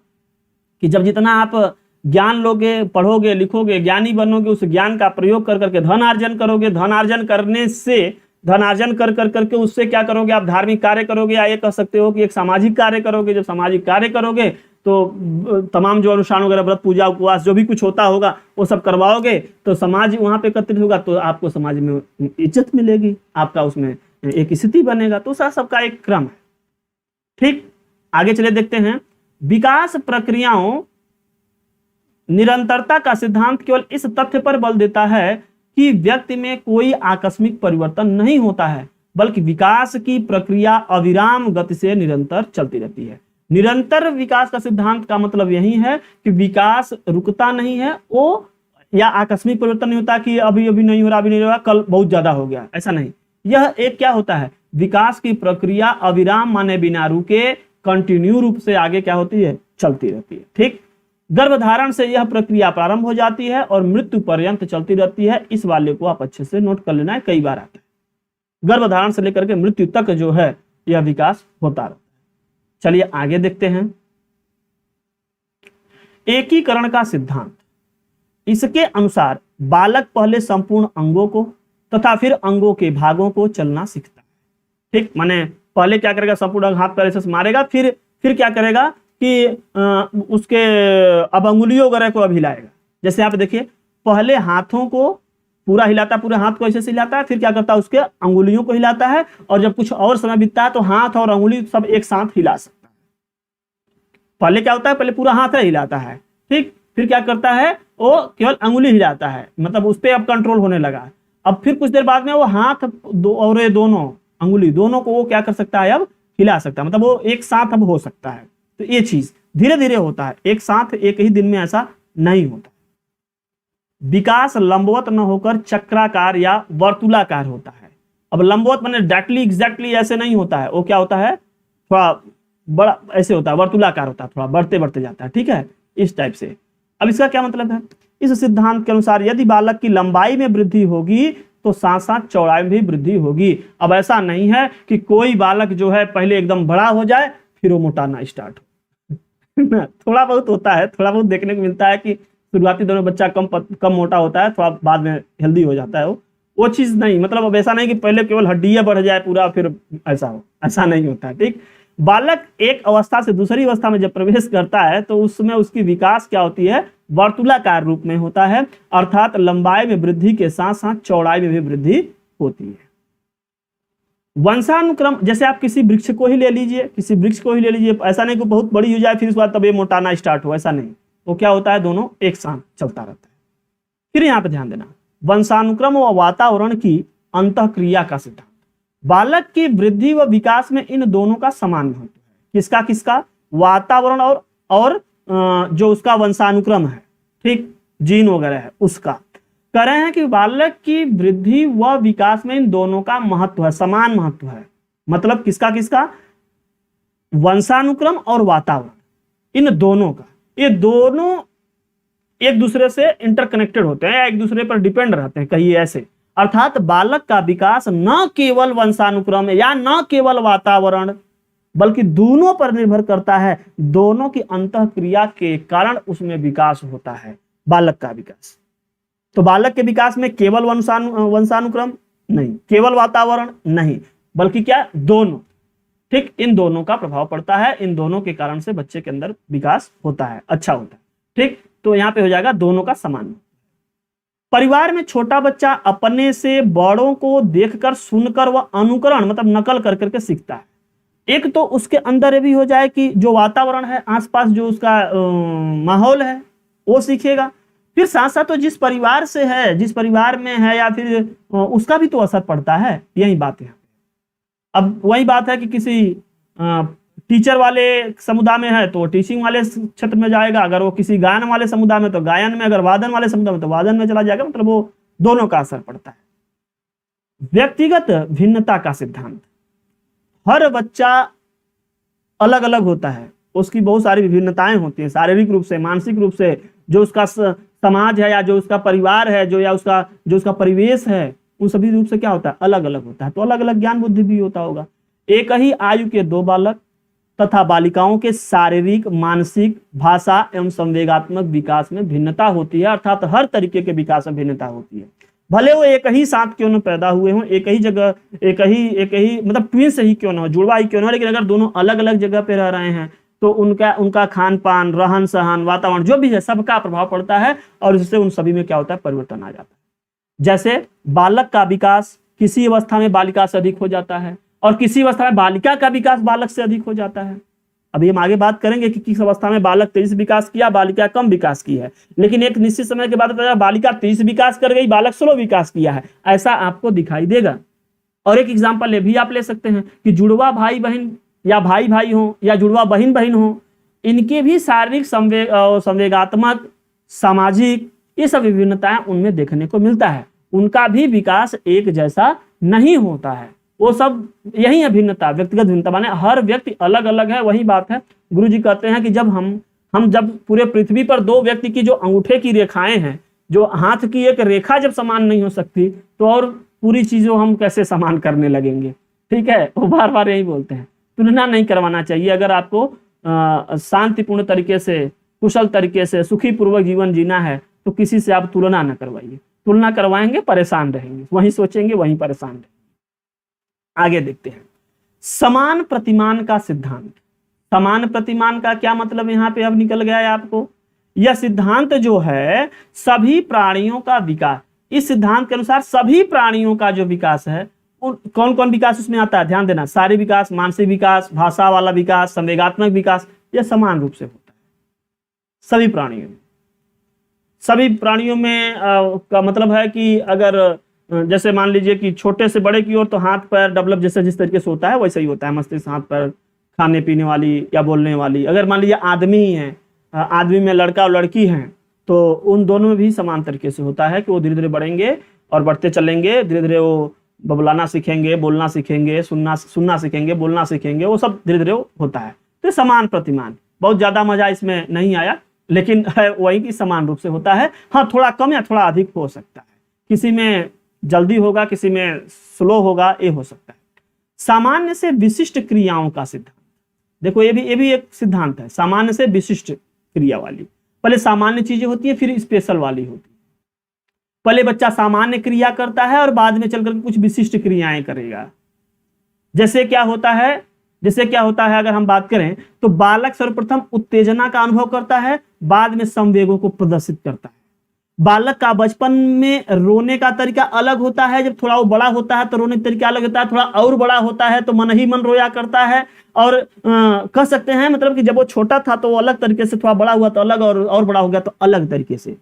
कि जब जितना आप ज्ञान लोगे, पढ़ोगे, लिखोगे, ज्ञानी बनोगे, उस ज्ञान का प्रयोग कर करके धन अर्जन करोगे, धन अर्जन करने से, धन अर्जन कर करके उससे क्या करोगे, आप धार्मिक कार्य करोगे, या ये कह सकते हो कि एक सामाजिक कार्य करोगे। जब सामाजिक कार्य करोगे तो तमाम जो अनुष्ठान वगैरह, व्रत, पूजा, उपवास जो भी कुछ होता होगा वो सब करवाओगे तो समाज वहां पे एकत्रित होगा, तो आपको समाज में इज्जत मिलेगी, आपका उसमें एक स्थिति बनेगा। तो सबका एक क्रम है। ठीक, आगे चले देखते हैं। विकास प्रक्रियाओं निरंतरता का सिद्धांत केवल इस तथ्य पर बल देता है कि व्यक्ति में कोई आकस्मिक परिवर्तन नहीं होता है, बल्कि विकास की प्रक्रिया अविराम गति से निरंतर चलती रहती है। निरंतर विकास का सिद्धांत का मतलब यही है कि विकास रुकता नहीं है, वो या आकस्मिक परिवर्तन नहीं होता कि अभी अभी नहीं हो रहा, अभी नहीं हो रहा, कल बहुत ज्यादा हो गया, ऐसा नहीं। यह एक क्या होता है, विकास की प्रक्रिया अविराम माने बिना रुके कंटिन्यू रूप से आगे क्या होती है, चलती रहती है। ठीक, गर्भधारण से यह प्रक्रिया प्रारंभ हो जाती है और मृत्यु पर्यंत चलती रहती है। इस वाले को आप अच्छे से नोट कर लेना है, कई बार आता है। गर्भधारण से लेकर के मृत्यु तक जो है यह विकास होता रहता है। चलिए आगे देखते हैं। एकीकरण का सिद्धांत, इसके अनुसार बालक पहले संपूर्ण अंगों को तथा फिर अंगों के भागों को चलना सीखता है। ठीक, माने पहले क्या करेगा, संपूर्ण हाथ पैर से मारेगा, फिर क्या करेगा कि उसके अब अंगुलियों वगैरह को अब हिलाएगा। जैसे आप देखिए, पहले हाथों को पूरा हिलाता, पूरे हाथ को ऐसे से हिलाता है, फिर क्या करता है, उसके अंगुलियों को हिलाता है, और जब कुछ और समय बीतता है तो हाथ और अंगुली सब एक साथ हिला सकता है। पहले क्या होता है, पहले पूरा हाथ हिलाता है, ठीक, फिर क्या करता है, वो केवल अंगुली हिलाता है, मतलब उस पर अब कंट्रोल होने लगा। अब फिर कुछ देर बाद में वो हाथ और ये दोनों अंगुली दोनों को वो क्या कर सकता है, अब हिला सकता है, मतलब वो एक साथ अब हो सकता है। तो ये चीज धीरे धीरे होता है, एक साथ एक ही दिन में ऐसा नहीं होता। विकास लंबवत न होकर चक्राकार या वर्तुलाकार होता है। अब लंबवत माने डायरेक्टली एग्जैक्टली ऐसे नहीं होता है, वो क्या होता है, थोड़ा बड़ा ऐसे होता है, वर्तुलाकार होता है, थोड़ा बढ़ते बढ़ते जाता है। ठीक है, इस टाइप से। अब इसका क्या मतलब है, इस सिद्धांत के अनुसार यदि बालक की लंबाई में वृद्धि होगी तो साथ साथ चौड़ाई में भी वृद्धि होगी। अब ऐसा नहीं है कि कोई बालक जो है पहले एकदम बड़ा हो जाए फिर वो मोटाना स्टार्ट हो। थोड़ा बहुत होता है, थोड़ा बहुत देखने को मिलता है कि शुरुआती दौर में बच्चा कम मोटा होता है, थोड़ा बाद में हेल्दी हो जाता है। वो चीज नहीं, मतलब अब ऐसा नहीं कि पहले केवल हड्डियां बढ़ जाए पूरा फिर ऐसा हो, ऐसा नहीं होता है। ठीक, बालक एक अवस्था से दूसरी अवस्था में जब प्रवेश करता है तो उसमें उसकी विकास क्या होती है, वर्तुलाकार रूप में होता है, अर्थात लंबाई में वृद्धि के साथ साथ चौड़ाई में भी वृद्धि होती है। वंशानुक्रम, जैसे आप किसी वृक्ष को ही ले लीजिए, किसी वृक्ष को ही ले लीजिए, ऐसा नहीं कि बहुत बड़ी हो जाए फिर उसके बाद तब ये मोटाना स्टार्ट हो, ऐसा नहीं। वो क्या होता है, दोनों एक साथ चलता रहता है। फिर यहाँ पे ध्यान देना, वंशानुक्रम व वातावरण की अंतःक्रिया का सिद्धांत। बालक की वृद्धि व विकास में इन दोनों का समान महत्व है। किसका किसका, वातावरण और जो उसका वंशानुक्रम है, ठीक, जीन वगैरह है, उसका। कह रहे हैं कि बालक की वृद्धि व विकास में इन दोनों का महत्व है, समान महत्व है। मतलब किसका किसका, वंशानुक्रम और वातावरण, इन दोनों का, ये दोनों एक दूसरे से इंटरकनेक्टेड होते हैं या एक दूसरे पर डिपेंड रहते हैं, कहिए ऐसे। अर्थात बालक का विकास न केवल वंशानुक्रम या न केवल वातावरण बल्कि दोनों पर निर्भर करता है। दोनों की अंतःक्रिया के कारण उसमें विकास होता है, बालक का विकास। तो बालक के विकास में केवल वंशानुक्रम नहीं, केवल वातावरण नहीं, बल्कि क्या, दोनों। ठीक, इन दोनों का प्रभाव पड़ता है, इन दोनों के कारण से बच्चे के अंदर विकास होता है, अच्छा होता है। ठीक, तो यहां पे हो जाएगा दोनों का समान। परिवार में छोटा बच्चा अपने से बड़ों को देखकर, सुनकर व अनुकरण मतलब नकल कर करके सीखता है। एक तो उसके अंदर ये भी हो जाए कि जो वातावरण है आसपास, जो उसका माहौल है वो सीखेगा। फिर साथ साथ तो जिस परिवार से है, जिस परिवार में है या फिर उसका भी तो असर पड़ता है, यही बात है। अब वही बात है कि किसी टीचर वाले समुदाय में है तो टीचिंग वाले क्षेत्र में जाएगा, अगर वो किसी गायन वाले समुदाय में तो गायन में, अगर वादन वाले समुदाय में तो वादन में चला जाएगा। मतलब वो दोनों का असर पड़ता है। व्यक्तिगत भिन्नता का सिद्धांत, हर बच्चा अलग अलग होता है, उसकी बहुत सारी विभिन्नताएं होती हैं, शारीरिक रूप से, मानसिक रूप से, जो उसका समाज है या जो उसका परिवार है, जो उसका परिवेश है, उन सभी रूप से क्या होता है, अलग अलग होता है। तो अलग अलग ज्ञान बुद्धि भी होता होगा। एक ही आयु के दो बालक तथा बालिकाओं के शारीरिक, मानसिक, भाषा एवं संवेगात्मक विकास में भिन्नता होती है, अर्थात हर तरीके के विकास में भिन्नता होती है। भले वो एक ही साथ क्यों न पैदा हुए हों, एक ही जगह, एक ही मतलब ट्विंस ही क्यों ना हो, जुड़वा ही क्यों ना हो, लेकिन अगर दोनों अलग अलग जगह पे रह रहे हैं तो उनका खान पान, रहन सहन, वातावरण जो भी है, सबका प्रभाव पड़ता है और इससे उन सभी में क्या होता है, परिवर्तन आ जाता है। जैसे बालक का विकास किसी अवस्था में बालिका से अधिक हो जाता है और किसी अवस्था में बालिका का विकास बालक से अधिक हो जाता है। अभी हम आगे बात करेंगे कि किस अवस्था में बालक तेज विकास किया, बालिका कम विकास की है, लेकिन एक निश्चित समय के बाद बालिका तेज विकास कर गई, बालक स्लो विकास किया है, ऐसा आपको दिखाई देगा। और एक एग्जाम्पल ये भी आप ले सकते हैं कि जुड़वा भाई बहन या भाई भाई हो या जुड़वा बहन बहन हो, इनके भी शारीरिक, संवेगात्मक, सामाजिक, ये सब विभिन्नताएं उनमें देखने को मिलता है। उनका भी विकास एक जैसा नहीं होता है, वो सब यही है भिन्नता, व्यक्तिगत भिन्नता, माने हर व्यक्ति अलग अलग है। वही बात है, गुरु जी कहते हैं कि जब हम जब पूरे पृथ्वी पर दो व्यक्ति की जो अंगूठे की रेखाएं हैं, जो हाथ की एक रेखा जब समान नहीं हो सकती तो और पूरी चीजों हम कैसे समान करने लगेंगे। ठीक है, वो बार बार यही बोलते हैं, तुलना नहीं करवाना चाहिए। अगर आपको शांतिपूर्ण तरीके से, कुशल तरीके से, सुखी पूर्वक जीवन जीना है तो किसी से आप तुलना न करवाइए। तुलना करवाएंगे परेशान रहेंगे, वहीं सोचेंगे वहीं परेशान रहेंगे। आगे देखते हैं, समान प्रतिमान का सिद्धांत। समान प्रतिमान का क्या मतलब यहाँ पे अब निकल गया है आपको। यह सिद्धांत जो है सभी प्राणियों का विकास, इस सिद्धांत के अनुसार सभी प्राणियों का जो विकास है, कौन कौन विकास उसमें आता है, ध्यान देना, शारीरिक विकास, मानसिक विकास, भाषा वाला विकास, संवेगात्मक विकास, यह समान रूप से होता है सभी प्राणियों में। सभी प्राणियों में का मतलब है कि अगर जैसे मान लीजिए कि छोटे से बड़े की ओर तो हाथ पैर डेवलप जैसे जिस तरीके से होता है वैसे ही होता है, मस्तिष्क, हाथ पैर, खाने पीने वाली या बोलने वाली। अगर मान लीजिए आदमी ही है, आदमी में लड़का और लड़की हैं, तो उन दोनों में भी समान तरीके से होता है कि वो धीरे धीरे बढ़ेंगे और बढ़ते चलेंगे, धीरे धीरे वो बबलाना सीखेंगे, बोलना सीखेंगे, सुनना सीखेंगे, बोलना सीखेंगे, वो सब धीरे धीरे होता है। तो समान प्रतिमान, बहुत ज्यादा मजा इसमें नहीं आया, लेकिन है वही कि समान रूप से होता है। हाँ, थोड़ा कम या थोड़ा अधिक हो सकता है, किसी में जल्दी होगा, किसी में स्लो होगा, ये हो सकता है। सामान्य से विशिष्ट क्रियाओं का सिद्धांत, देखो ये भी एक सिद्धांत है, सामान्य से विशिष्ट क्रिया वाली। पहले सामान्य चीजें होती है, फिर स्पेशल वाली होती है। पहले बच्चा सामान्य क्रिया करता है और बाद में चलकर कुछ विशिष्ट क्रियाएं करेगा। जैसे क्या होता है अगर हम बात करें तो बालक सर्वप्रथम उत्तेजना का अनुभव करता है, बाद में संवेगों को प्रदर्शित करता है। बालक का बचपन में रोने का तरीका अलग होता है, जब थोड़ा वो बड़ा होता है तो रोने का तरीका अलग होता है, थोड़ा और बड़ा होता है तो मन ही मन रोया करता है। और कह सकते हैं मतलब कि जब वो छोटा था तो वो अलग तरीके से, थोड़ा बड़ा हुआ तो अलग, और बड़ा हो गया तो अलग तरीके से।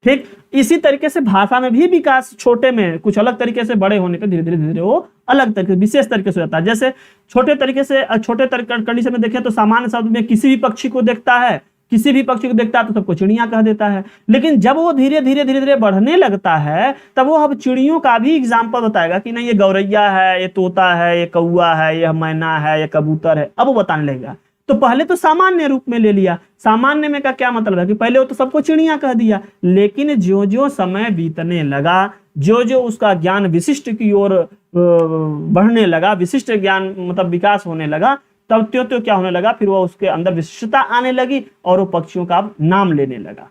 ठीक इसी तरीके से भाषा में भी विकास छोटे में कुछ अलग तरीके से, बड़े होने पे धीरे धीरे वो अलग तरीके, विशेष तरीके से होता है। जैसे छोटे कंडीशन में देखें तो सामान्य शब्द में किसी भी पक्षी को देखता है तो सबको चिड़िया कह देता है। लेकिन जब वो धीरे धीरे बढ़ने लगता है तब वो अब चिड़ियों का भी एग्जाम्पल बताएगा कि नहीं ये गौरैया है, ये तोता है, ये कौआ है, ये मैना है, ये कबूतर है, अब वो बताने लगेगा। तो पहले तो सामान्य रूप में ले लिया। सामान्य में का क्या मतलब है कि पहले वो तो सबको चिड़िया कह दिया, लेकिन जो जो समय बीतने लगा, जो जो उसका ज्ञान विशिष्ट की ओर बढ़ने लगा, विशिष्ट ज्ञान मतलब विकास होने लगा, तब त्यों त्यों क्या होने लगा, फिर वो उसके अंदर विशिष्टता आने लगी और वो पक्षियों का नाम लेने लगा।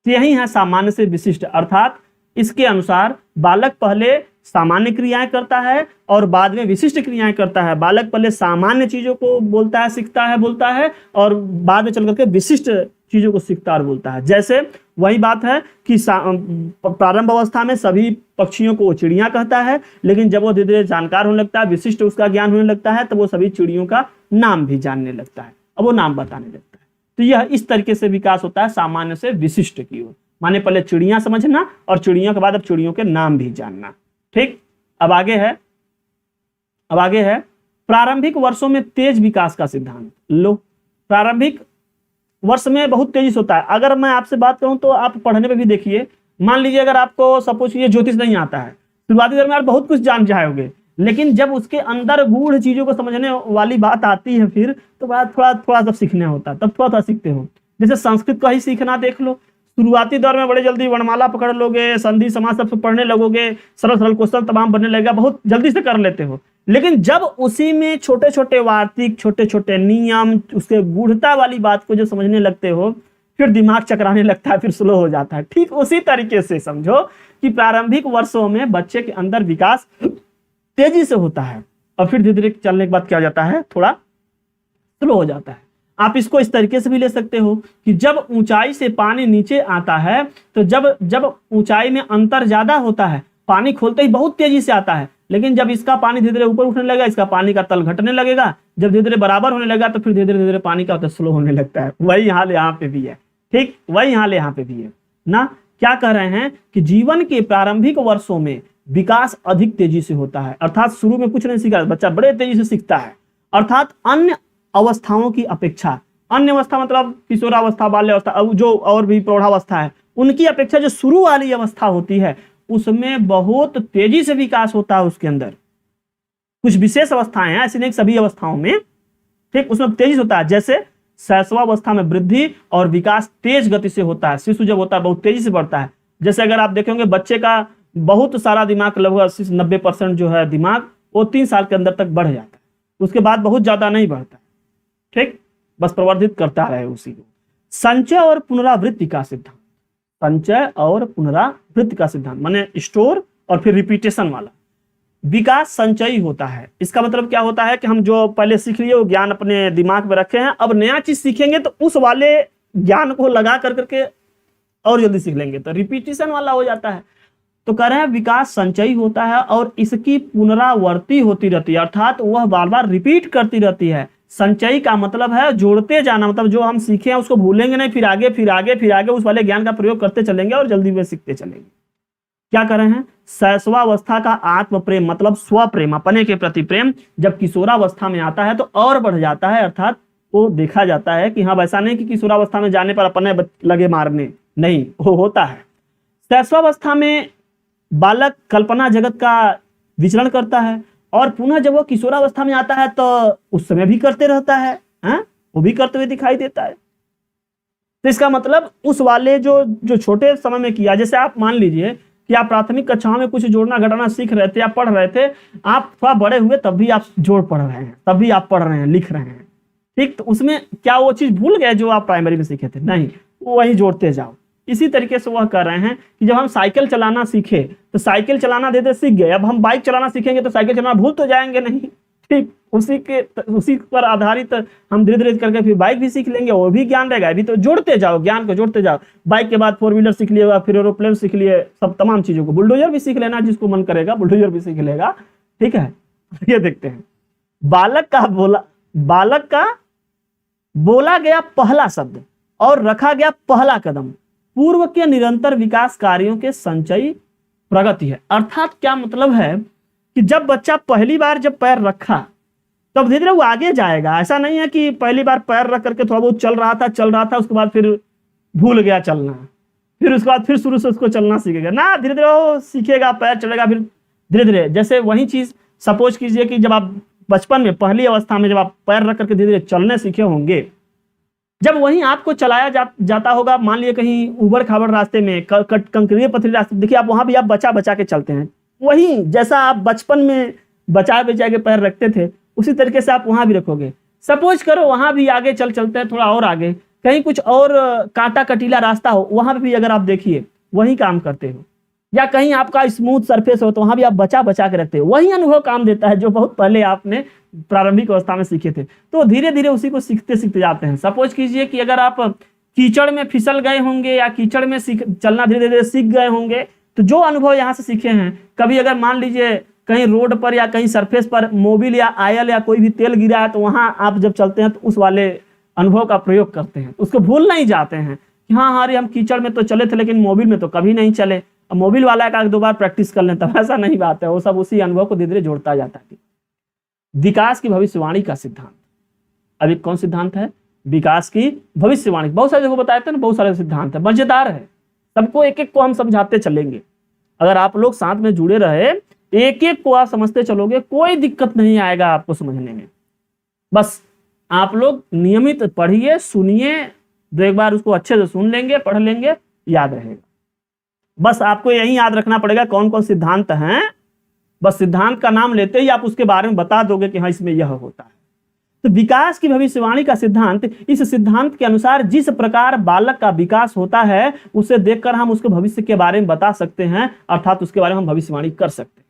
तो यही है सामान्य से विशिष्ट, अर्थात इसके अनुसार बालक पहले सामान्य क्रियाएं करता है और बाद में विशिष्ट क्रियाएं करता है। बालक पहले सामान्य चीजों को बोलता है, सीखता है, बोलता है, और बाद में चल करके विशिष्ट चीजों को सीखता और बोलता है। जैसे वही बात है कि प्रारंभ अवस्था में सभी पक्षियों को चिड़िया कहता है, लेकिन जब वो धीरे धीरे जानकार होने लगता है, विशिष्ट उसका ज्ञान होने लगता है, तो वो सभी चिड़ियों का नाम भी जानने लगता है, अब वो नाम बताने लगता है। तो यह इस तरीके से विकास होता है सामान्य से विशिष्ट की ओर, माने पहले चिड़िया समझना और चिड़ियों के बाद अब चिड़ियों के नाम भी जानना। ठीक, अब आगे है प्रारंभिक वर्षों में तेज विकास का सिद्धांत। लो, प्रारंभिक वर्ष में बहुत तेजी से होता है। अगर मैं आपसे बात करूं तो आप पढ़ने पे भी देखिए, मान लीजिए अगर आपको सपोज ये ज्योतिष नहीं आता है, शुरुआती दौर में आप बहुत कुछ जान जाओगे, लेकिन जब उसके अंदर गूढ़ चीजों को समझने वाली बात आती है फिर तो थोड़ा थोड़ा जब सीखने होता है तब थोड़ा थोड़ा सीखते हो। जैसे संस्कृत का ही सीखना देख लो, शुरुआती दौर में बड़े जल्दी वर्णमाला पकड़ लोगे, संधि समास सब पढ़ने लगोगे, सरल सरल क्वेश्चन तमाम बनने लगेगा, बहुत जल्दी से कर लेते हो। लेकिन जब उसी में छोटे छोटे वार्तिक, छोटे छोटे नियम, उसके गूढ़ता वाली बात को जो समझने लगते हो, फिर दिमाग चकराने लगता है, फिर स्लो हो जाता है। ठीक उसी तरीके से समझो कि प्रारंभिक वर्षों में बच्चे के अंदर विकास तेजी से होता है और फिर धीरे धीरे चलने के बाद क्या हो जाता है, थोड़ा स्लो हो जाता है। आप इसको इस तरीके से भी ले सकते हो कि जब ऊंचाई से पानी नीचे आता है, तो जब ऊंचाई में अंतर ज्यादा होता है, पानी खोलते ही बहुत तेजी से आता है, लेकिन जब इसका पानी धीरे धीरे ऊपर उठने लगेगा, इसका पानी का तल घटने लगेगा, जब धीरे धीरे बराबर होने लगेगा तो फिर धीरे धीरे हाल का स्लो होने लगता है। वही हाल यहाँ पे भी है। ठीक, वही हाल यहाँ पे भी है ना। क्या कह रहे हैं कि जीवन के प्रारंभिक वर्षों में विकास अधिक तेजी से होता है, अर्थात शुरू में कुछ नहीं सीखा, बच्चा बड़े तेजी से सीखता है, अर्थात अन्य अवस्थाओं की अपेक्षा, अन्य अवस्था मतलब किशोरावस्था, बाल्यावस्था, अब जो और भी प्रौढ़ावस्था है, उनकी अपेक्षा जो शुरू वाली अवस्था होती है उसमें बहुत तेजी से विकास होता है उसके अंदर। कुछ विशेष अवस्थाएं हैं, ऐसी नहीं सभी अवस्थाओं में, ठीक, उसमें तेजी से होता है। जैसे शैशवावस्था में वृद्धि और विकास तेज गति से होता है, शिशु जब होता है बहुत तेजी से बढ़ता है। जैसे अगर आप देखेंगे बच्चे का बहुत सारा दिमाग, लगभग 90% जो है दिमाग, वो 3 साल के अंदर तक बढ़ जाता है, उसके बाद बहुत ज्यादा नहीं बढ़ता। ठीक, बस प्रवर्धित करता रहे उसी को। संचय और पुनरावृत्ति का सिद्धांत, संचय और पुनरावृत्ति का सिद्धांत माने स्टोर और फिर रिपीटेशन वाला। विकास संचयी होता है, इसका मतलब क्या होता है कि हम जो पहले सीख लिए वो ज्ञान अपने दिमाग में रखे हैं, अब नया चीज सीखेंगे तो उस वाले ज्ञान को लगा करके और जल्दी सीख लेंगे, तो रिपीटेशन वाला हो जाता है। तो कह रहे हैं विकास संचयी होता है और इसकी पुनरावृत्ति होती रहती है, अर्थात वह बार बार रिपीट करती रहती है। संचयी का मतलब है जोड़ते जाना, मतलब जो हम सीखे हैं उसको भूलेंगे नहीं, फिर आगे फिर आगे फिर आगे उस वाले ज्ञान का प्रयोग करते चलेंगे और जल्दी में सीखते चलेंगे। क्या कर रहे हैं, शैशवावस्था का आत्म प्रेम मतलब स्वप्रेम, अपने के प्रति प्रेम जब किशोरावस्था में आता है तो और बढ़ जाता है, अर्थात वो देखा जाता है कि हाँ वैसा नहीं कि किशोरावस्था में जाने पर अपने लगे मारने, नहीं, वो होता है। शैशवावस्था में बालक कल्पना जगत का विचरण करता है और पुनः जब वो किशोरावस्था में आता है तो उस समय भी करते रहता है, वो भी करते हुए दिखाई देता है। तो इसका मतलब उस वाले जो छोटे समय में किया, जैसे आप मान लीजिए कि आप प्राथमिक कक्षाओं में कुछ जोड़ना घटाना सीख रहे थे, आप पढ़ रहे थे, आप थोड़ा बड़े हुए तब भी आप जोड़ पढ़ रहे हैं, तब भी आप पढ़ रहे हैं, लिख रहे हैं। ठीक, तो उसमें क्या वो चीज भूल गए जो आप प्राइमरी में सीखे थे? नहीं, वो वही जोड़ते जाओ। इसी तरीके से वह कर रहे हैं कि जब हम साइकिल चलाना सीखे तो साइकिल चलाना धीरे सीख गए, अब हम बाइक चलाना सीखेंगे तो साइकिल चलाना भूल तो जाएंगे नहीं। ठीक, उसी पर आधारित हम धीरे धीरे करके फिर बाइक भी सीख लेंगे, वो भी ज्ञान रहेगा। अभी तो जोड़ते जाओ, ज्ञान को जोड़ते जाओ। बाइक के बाद 4 व्हीलर सीख लिएगा, फिर एरोप्लेन सीख लिए, सब तमाम चीजों को, बुलडोजर भी सीख लेना, जिसको मन करेगा बुलडोजर भी सीख लेगा। ठीक है, ये देखते हैं बालक का बोला गया पहला शब्द और रखा गया पहला कदम पूर्व के निरंतर विकास कार्यों के संचयी प्रगति है। अर्थात क्या मतलब है कि जब बच्चा पहली बार जब पैर रखा तब धीरे धीरे वो आगे जाएगा। ऐसा नहीं है कि पहली बार पैर रख करके थोड़ा बहुत चल रहा था उसके बाद फिर भूल गया चलना, फिर उसके बाद फिर शुरू से उसको चलना सीखेगा ना, धीरे धीरे वो सीखेगा, पैर चलेगा, फिर धीरे धीरे। जैसे वही चीज सपोज कीजिए कि जब आप बचपन में पहली अवस्था में जब आप पैर रख करके धीरे धीरे चलने सीखे होंगे, जब वहीं आपको चलाया जाता होगा, मान लिया कहीं उबड़ खाबड़ रास्ते में, कंकरीय पथरीले रास्ते, देखिए आप वहां भी आप बचा बचा के चलते हैं, वहीं जैसा आप बचपन में बचा बचा के पैर रखते थे उसी तरीके से आप वहां भी रखोगे। सपोज करो वहां भी आगे चलते हैं थोड़ा और आगे, कहीं कुछ और कांटा कटीला रास्ता हो, वहां पे भी अगर आप देखिए वही काम करते हो, या कहीं आपका स्मूथ सरफेस हो तो वहां भी आप बचा बचा के रखते हो, वही अनुभव काम देता है जो बहुत पहले आपने प्रारंभिक अवस्था में सीखे थे। तो धीरे धीरे उसी को सीखते सीखते जाते हैं। सपोज कीजिए कि अगर आप कीचड़ में फिसल गए होंगे या कीचड़ में चलना धीरे धीरे सीख गए होंगे, तो जो अनुभव यहाँ से सीखे हैं, कभी अगर मान लीजिए कहीं रोड पर या कहीं सरफेस पर मोबिल या आयल या कोई भी तेल गिरा है, तो वहां आप जब चलते हैं तो उस वाले अनुभव का प्रयोग करते हैं, उसको भूल नहीं जाते हैं कि हाँ अरे हम कीचड़ में तो चले थे लेकिन मोबिल में तो कभी नहीं चले, अब मोबिल वाला का 2 बार प्रैक्टिस कर लें, तब ऐसा नहीं बात है, वो सब उसी अनुभव को धीरे धीरे जोड़ता जाता है। विकास की भविष्यवाणी का सिद्धांत, अभी कौन सिद्धांत है? विकास की भविष्यवाणी। बहुत सारे जगह बताए थे ना, बहुत सारे सिद्धांत है, मजेदार है, सबको एक एक को हम समझाते चलेंगे। अगर आप लोग साथ में जुड़े रहे, एक एक को आप समझते चलोगे, कोई दिक्कत नहीं आएगा आपको समझने में। बस आप लोग नियमित पढ़िए, सुनिए, 2 बार उसको अच्छे से सुन लेंगे, पढ़ लेंगे, याद रहेगा। बस आपको यही याद रखना पड़ेगा कौन कौन सिद्धांत हैं, बस सिद्धांत का नाम लेते ही आप उसके बारे में बता दोगे कि हाँ इसमें यह होता है। तो विकास की भविष्यवाणी का सिद्धांत, इस सिद्धांत के अनुसार जिस प्रकार बालक का विकास होता है उसे देखकर हम उसके भविष्य के बारे में बता सकते हैं, अर्थात उसके बारे में हम भविष्यवाणी कर सकते हैं।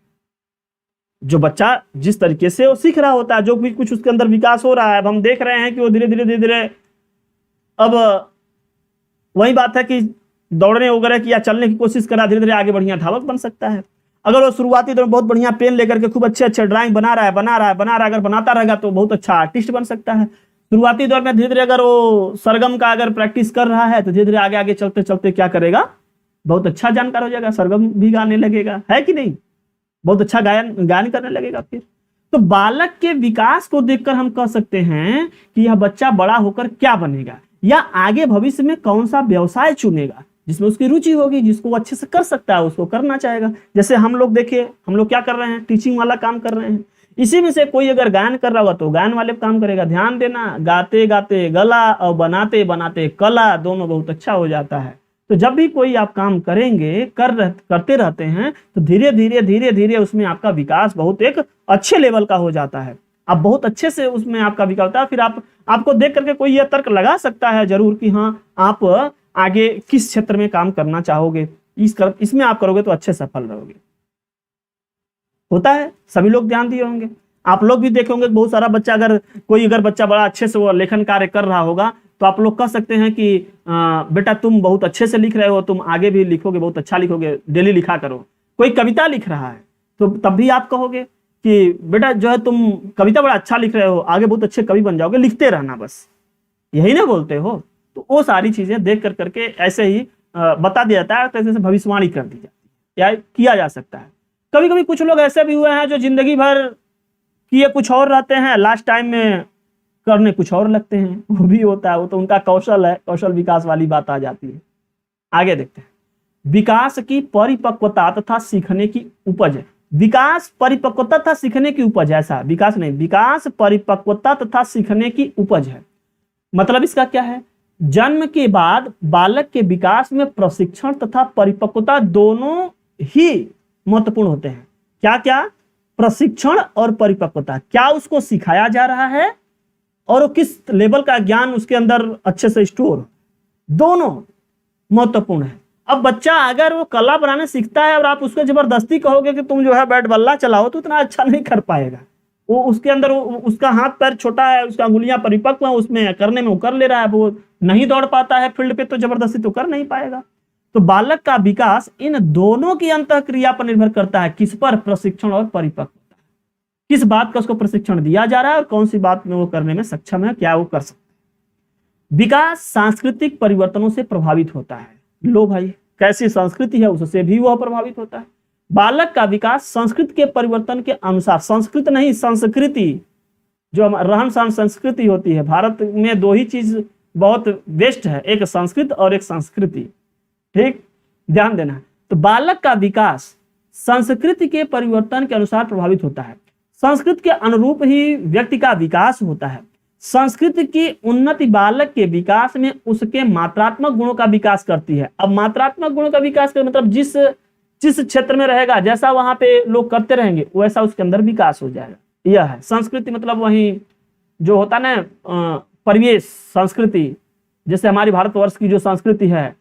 जो बच्चा जिस तरीके से वो सीख रहा होता है, जो भी कुछ उसके अंदर विकास हो रहा है, अब हम देख रहे हैं कि वो धीरे धीरे अब वही बात है कि दौड़ने वगैरह की या चलने की कोशिश करा, धीरे धीरे आगे बढ़िया धावक बन सकता है। अगर वो शुरुआती दौर में बहुत बढ़िया पेन लेकर के खूब अच्छे ड्राइंग बना रहा है, अगर बनाता रहेगा तो बहुत अच्छा आर्टिस्ट बन सकता है। शुरुआती दौर में धीरे धीरे अगर वो सरगम का अगर प्रैक्टिस कर रहा है तो धीरे धीरे आगे आगे चलते चलते क्या करेगा, बहुत अच्छा जानकार हो जाएगा, सरगम भी गाने लगेगा, है कि नहीं, बहुत अच्छा गायन करने लगेगा। फिर तो बालक के विकास को देखकर हम कह सकते हैं कि यह बच्चा बड़ा होकर क्या बनेगा, या आगे भविष्य में कौन सा व्यवसाय चुनेगा जिसमें उसकी रुचि होगी, जिसको अच्छे से कर सकता है उसको करना चाहेगा। जैसे हम लोग देखिए, हम लोग क्या कर रहे हैं, टीचिंग वाला काम कर रहे हैं, इसी में से कोई अगर गायन कर रहा होगा तो गायन वाले काम करेगा। ध्यान देना, गाते गाते गला और बनाते बनाते कला, दोनों बहुत अच्छा हो जाता है। तो जब भी कोई आप काम करेंगे, करते रहते हैं, तो धीरे धीरे उसमें आपका विकास बहुत एक अच्छे लेवल का हो जाता है। आप बहुत अच्छे से उसमें आपका विकास होता है। फिर आपको देख करके कोई यह तर्क लगा सकता है जरूर कि हाँ आप आगे किस क्षेत्र में काम करना चाहोगे, इसमें आप करोगे तो अच्छे सफल रहोगे। होता है, सभी लोग ध्यान दिए होंगे, आप लोग भी देखे होंगे बहुत सारा बच्चा, अगर बच्चा बड़ा अच्छे से वो लेखन कार्य कर रहा होगा तो आप लोग कह सकते हैं कि बेटा तुम बहुत अच्छे से लिख रहे हो, तुम आगे भी लिखोगे, बहुत अच्छा लिखोगे, डेली लिखा करो। कोई कविता लिख रहा है तो तब भी आप कहोगे कि बेटा जो है तुम कविता बड़ा अच्छा लिख रहे हो, आगे बहुत अच्छे कवि बन जाओगे, लिखते रहना, बस यही ना बोलते हो। तो वो सारी चीजें देख करके ऐसे ही बता दिया जाता है, तो ऐसे भविष्यवाणी कर दी जाती है या किया जा सकता है। कभी कभी कुछ लोग ऐसे भी हुए हैं जो जिंदगी भर किए कुछ और रहते हैं, लास्ट टाइम में करने कुछ और लगते हैं, वो भी होता है। वो तो उनका कौशल है, कौशल विकास वाली बात आ जाती है। आगे देखते हैं, विकास की परिपक्वता तथा सीखने की उपज है। विकास परिपक्वता तथा सीखने की उपज, ऐसा विकास नहीं, विकास परिपक्वता तथा सीखने की उपज है। मतलब इसका क्या है, जन्म के बाद बालक के विकास में प्रशिक्षण तथा परिपक्वता दोनों ही महत्वपूर्ण होते हैं। क्या क्या, प्रशिक्षण और परिपक्वता, क्या उसको सिखाया जा रहा है और वो किस लेवल का ज्ञान उसके अंदर अच्छे से स्टोर, दोनों महत्वपूर्ण है। अब बच्चा अगर वो कला बनाने सीखता है और आप उसको जबरदस्ती कहोगे कि तुम जो है बैट बल्ला चलाओ, तो उतना अच्छा नहीं कर पाएगा। वो उसके अंदर उसका हाथ पैर छोटा है, उसका अंगुलियां परिपक्व है, उसमें करने में वो कर ले रहा है, वो नहीं दौड़ पाता है फील्ड पे, तो जबरदस्ती तो कर नहीं पाएगा। तो बालक का विकास इन दोनों की अंतःक्रिया पर निर्भर करता है। किस पर, प्रशिक्षण और परिपक्वता। किस बात का उसको प्रशिक्षण दिया जा रहा है और कौन सी बात में वो करने में सक्षम है, क्या वो कर सकता है। विकास सांस्कृतिक परिवर्तनों से प्रभावित होता है। लो भाई, कैसी संस्कृति है उससे भी वह प्रभावित होता है। बालक का विकास संस्कृति के परिवर्तन के अनुसार, संस्कृत नहीं संस्कृति, जो रहन सहन संस्कृति होती है, भारत में 2 ही चीज बहुत बेस्ट है, एक संस्कृत और एक संस्कृति, ठीक, ध्यान देना है। तो बालक का विकास संस्कृति के परिवर्तन के अनुसार प्रभावित होता है। संस्कृत के अनुरूप ही व्यक्ति का विकास होता है। संस्कृत की उन्नति बालक के विकास में उसके मात्रात्मक गुणों का विकास करती है। अब मात्रात्मक गुणों का विकास कर मतलब जिस जिस क्षेत्र में रहेगा, जैसा वहां पे लोग करते रहेंगे, वैसा उसके अंदर विकास हो जाएगा। यह है संस्कृति, मतलब वही जो होता ना परिवेश संस्कृति, जैसे हमारी भारतवर्ष की जो संस्कृति है,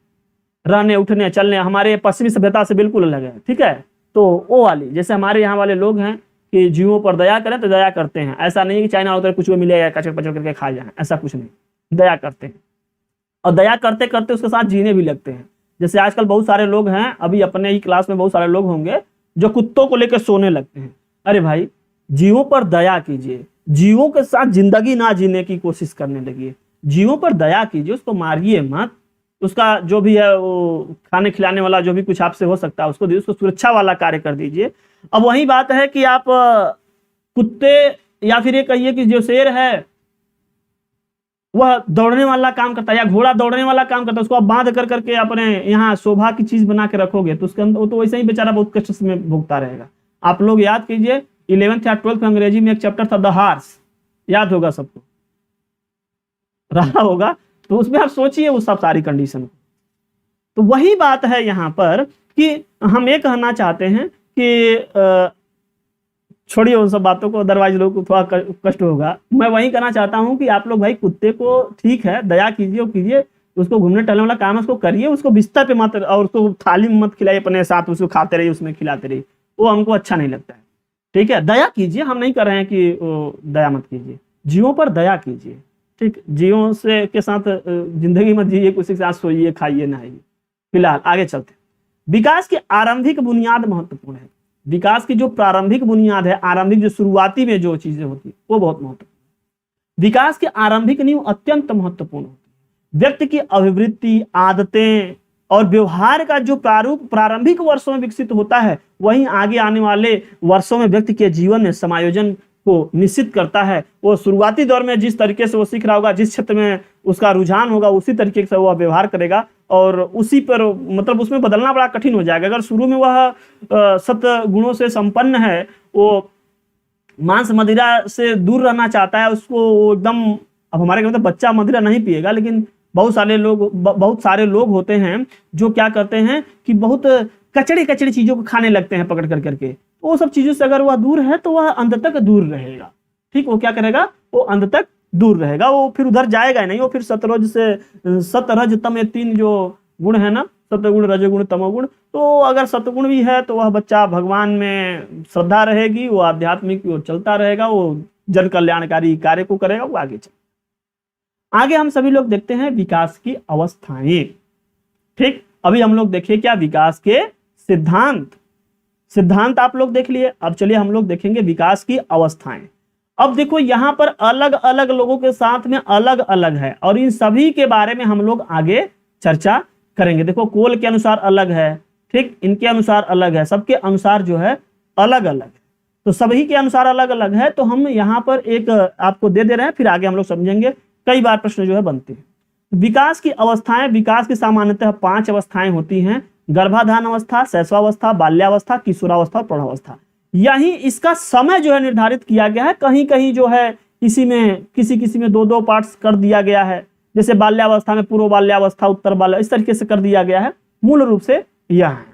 रहने उठने चलने, हमारे पश्चिमी सभ्यता से बिल्कुल अलग है। ठीक है, तो वो वाली, जैसे हमारे यहाँ वाले लोग हैं कि जीवों पर दया करें तो दया करते हैं। ऐसा नहीं कि चाइना उधर कुछ भी मिलेगा कचर पचर करके खा जाए, ऐसा कुछ नहीं, दया करते हैं। और दया करते करते उसके साथ जीने भी लगते हैं। जैसे आजकल बहुत सारे लोग हैं, अभी अपने ही क्लास में बहुत सारे लोग होंगे जो कुत्तों को लेकर सोने लगते हैं। अरे भाई, जीवों पर दया कीजिए, जीवों के साथ जिंदगी ना जीने की कोशिश करने लगिए, जीवों पर दया कीजिए, उसको मारिए मत। उसका जो भी है वो खाने खिलाने वाला जो भी कुछ आपसे हो सकता है उसको दीजिए, उसको सुरक्षा वाला कार्य कर दीजिए। अब वही बात है कि आप कुत्ते या फिर ये कहिए कि जो शेर है वह दौड़ने वाला काम करता है या घोड़ा दौड़ने वाला काम करता है, उसको आप बांध कर करके अपने यहाँ शोभा की चीज बना के रखोगे तो उसके अंदर वो तो वैसे ही बेचारा बहुत कष्ट में भुगता रहेगा। आप लोग याद कीजिए 11th या 12th में अंग्रेजी में एक चैप्टर था द हार्स, याद होगा सबको, रहा होगा, तो उसमें आप सोचिए वो सब सारी कंडीशन। तो वही बात है यहाँ पर कि हम ये कहना चाहते हैं कि छोड़िए उन सब बातों को, अदरवाइज लोगों को थोड़ा कष्ट होगा। मैं वही कहना चाहता हूँ कि आप लोग भाई कुत्ते को ठीक है दया कीजिए, कीजिए, उसको घूमने टहलने वाला काम उसको करिए, उसको बिस्तर पे मत और उसको थाली में मत खिलाइए अपने साथ, उसको खाते रहिए, उसमें खिलाते रहिए, वो हमको अच्छा नहीं लगता है। ठीक है, दया कीजिए, हम नहीं कर रहे हैं कि दया मत कीजिए, जीवों पर दया कीजिए। ठीक, जीवों से के साथ जिंदगी मत जिए, किसी के साथ सोइए खाइए नहाइए। फिलहाल आगे चलते हैं। विकास की आरंभिक बुनियाद महत्वपूर्ण है। विकास की जो प्रारंभिक बुनियाद है, आरंभिक जो शुरुआती में जो चीजें होती है वो बहुत महत्वपूर्ण। विकास की आरंभिक नींव अत्यंत महत्वपूर्ण होती है। व्यक्ति की अभिवृत्ति, आदतें और व्यवहार का जो प्रारूप प्रारंभिक वर्षों में विकसित होता है, वहीं आगे आने वाले वर्षों में व्यक्ति के जीवन में समायोजन को निश्चित करता है। वो शुरुआती दौर में जिस तरीके से वो सीख रहा होगा, जिस क्षेत्र में उसका रुझान होगा, उसी तरीके से वह व्यवहार करेगा और उसी पर मतलब उसमें बदलना बड़ा कठिन हो जाएगा। अगर शुरू में वह सत्गुणों से संपन्न है, वो मांस मदिरा से दूर रहना चाहता है, उसको एकदम, अब हमारे घर में तो बच्चा मदिरा नहीं पिएगा, लेकिन बहुत सारे लोग होते हैं जो क्या करते हैं कि बहुत कचड़ी कचड़ी चीजों को खाने लगते हैं पकड़ कर करके। वो सब चीजों से अगर वह दूर है तो वह अंत तक दूर रहेगा। ठीक, वो क्या करेगा, वो अंत तक दूर रहेगा, वो फिर उधर जाएगा नहीं। वो फिर सतरज तम, ये 3 जो गुण है ना, सतगुण रजगुण तमोगुण, तो अगर सतगुण भी है तो वह बच्चा भगवान में श्रद्धा रहेगी, वो आध्यात्मिक की ओर चलता रहेगा, वो जन कल्याणकारी कार्य को करेगा, वो आगे चल। आगे हम सभी लोग देखते हैं विकास की अवस्थाएं। ठीक, अभी हम लोग देखिए क्या विकास के सिद्धांत आप लोग देख लिए। अब चलिए हम लोग देखेंगे विकास की अवस्थाएं। अब देखो यहाँ पर अलग अलग लोगों के साथ में अलग अलग है और इन सभी के बारे में हम लोग आगे चर्चा करेंगे। देखो कोल के अनुसार अलग है, ठीक, इनके अनुसार अलग है, सबके अनुसार जो है अलग अलग है, तो सभी के अनुसार अलग अलग है। तो हम यहाँ पर एक आपको दे रहे हैं, फिर आगे हम लोग समझेंगे। कई बार प्रश्न जो है बनते हैं। विकास की अवस्थाएं, विकास की सामान्यतः 5 अवस्थाएं होती हैं: गर्भाधान अवस्था, शैशवावस्था, बाल्यावस्था, किशोरावस्था और प्रौढ़ावस्था। यही इसका समय जो है निर्धारित किया गया है। कहीं कहीं जो है किसी में 2-2 पार्ट्स कर दिया गया है, जैसे बाल्यावस्था में पूर्व बाल्यावस्था, उत्तर बाल्या, इस तरीके से कर दिया गया है। मूल रूप से यह है।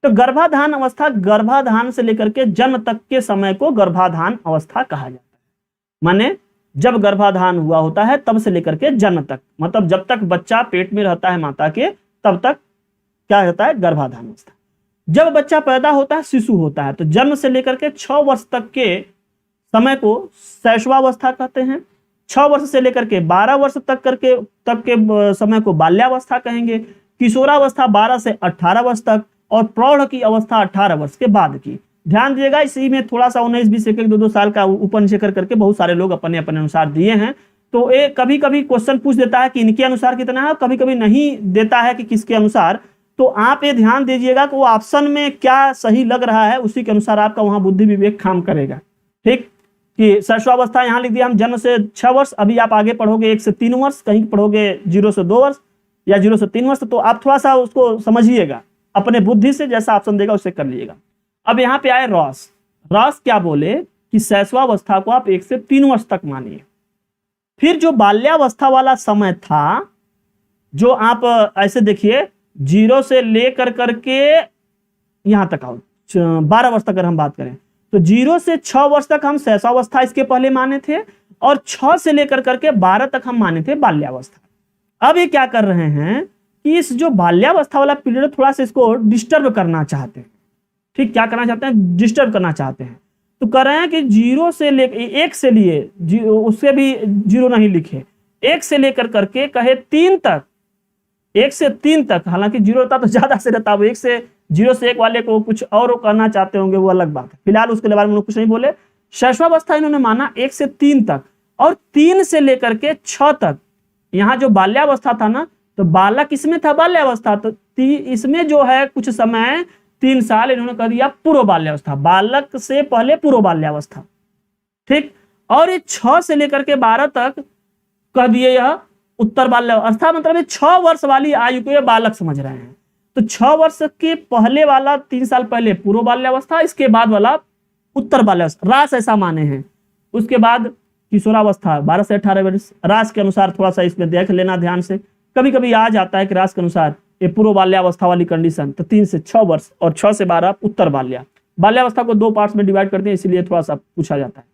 तो गर्भाधान अवस्था, गर्भाधान से लेकर के जन्म तक के समय को गर्भाधान अवस्था कहा जाता है। माने जब गर्भाधान हुआ होता है तब से लेकर के जन्म तक, मतलब जब तक बच्चा पेट में रहता है माता के, तब तक क्या रहता है, गर्भाधान अवस्था। जब बच्चा पैदा होता है, शिशु होता है, तो जन्म से लेकर के 6 वर्ष तक के समय को शैशवावस्था कहते हैं। 6 वर्ष से लेकर के 12 वर्ष तक के समय को बाल्यावस्था कहेंगे। किशोरावस्था 12 से 18 वर्ष तक और प्रौढ़ की अवस्था 18 वर्ष के बाद की। ध्यान दीजिएगा, इसी में थोड़ा सा 19, 20, 21, 2 साल का ऊपर नीचे कर करके बहुत सारे लोग अपने अपने अनुसार दिए हैं। तो ये कभी कभी क्वेश्चन पूछ देता है कि इनके अनुसार कितना है, कभी कभी नहीं देता है कि किसके अनुसार। तो आप ये ध्यान दीजिएगा कि वो ऑप्शन में क्या सही लग रहा है, उसी के अनुसार आपका वहां बुद्धि विवेक काम करेगा। ठीक, कि शैशवावस्था यहाँ लिख दिया हम, जन्म से 6 वर्ष, अभी आप आगे पढ़ोगे 1 से 3 वर्ष, कहीं पढ़ोगे 0 से 2 वर्ष या 0 से 3 वर्ष। तो आप थोड़ा सा उसको समझिएगा, अपने बुद्धि से जैसा ऑप्शन देगा उससे कर लीजिएगा। अब यहाँ पे आए रॉस क्या बोले कि शैशवावस्था को आप 1 से 3 वर्ष तक मानिए। फिर जो बाल्यावस्था वाला समय था, जो आप ऐसे देखिए 0 से लेकर करके यहां तक आओ 12 वर्ष तक अगर हम बात करें तो 0 से 6 वर्ष तक हम शैशवावस्था इसके पहले माने थे, और 6 से लेकर करके 12 तक हम माने थे बाल्यावस्था। अब ये क्या कर रहे हैं कि इस जो बाल्यावस्था वाला पीरियड थोड़ा सा इसको डिस्टर्ब करना चाहते हैं। ठीक, क्या करना चाहते हैं? डिस्टर्ब करना चाहते हैं। तो कर रहे हैं कि 0 से लेकर 1 से लिए, उससे भी 0 नहीं लिखे, 1 से लेकर करके कहे 3 तक, 1 से 3 तक, हालांकि 0 होता तो ज्यादा से रहता, अब 1 से 0 से 1 वाले को कुछ और करना चाहते होंगे, वो अलग बात है। फिलहाल उसके बारे में लोग कुछ नहीं बोले। शैशवावस्था इन्होंने माना 1 से 3 तक, और 3 से लेकर के 6 तक यहाँ जो बाल्यावस्था था ना, तो बालक इसमें था बाल्यावस्था, तो इसमें जो है कुछ समय 3 साल इन्होंने कर दिया पूर्व बाल्यावस्था, बालक से पहले पूर्व बाल्यावस्था। ठीक, और ये 6 से लेकर के 12 तक कह दिए यह उत्तर बाल्यावस्था, मतलब ये 6 वर्ष वाली आयु को ये बालक समझ रहे हैं। तो 6 वर्ष के पहले वाला 3 साल पहले पूर्व बाल्यावस्था, इसके बाद वाला उत्तर बाल्यावस्था, रास ऐसा माने हैं। उसके बाद किशोरावस्था 12 से 18 वर्ष, रास के अनुसार थोड़ा सा इसमें देख लेना ध्यान से, कभी कभी आ जाता है कि रास के अनुसार ये पूर्व बाल्यावस्था वाली कंडीशन, तो 3 से 6 वर्ष और 6 से 12 उत्तर बाल्यावस्था को 2 पार्ट्स में डिवाइड करते हैं, इसलिए थोड़ा सा पूछा जाता है।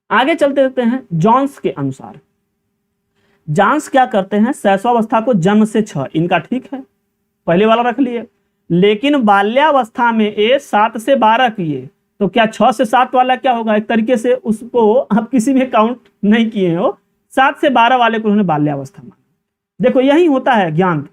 आगे चलते रहते हैं जॉन्स के अनुसार। जॉन्स क्या करते हैं? शैशवावस्था को जन्म से 6, इनका ठीक है, पहले वाला रख लिए, लेकिन बाल्यावस्था में ये 7 से 12 किए, तो क्या 6 से 7 वाला क्या होगा? एक तरीके से उसको आप किसी में काउंट नहीं किए हो, 7 से 12 वाले को उन्होंने बाल्यावस्था माना। देखो यही होता है ज्ञान।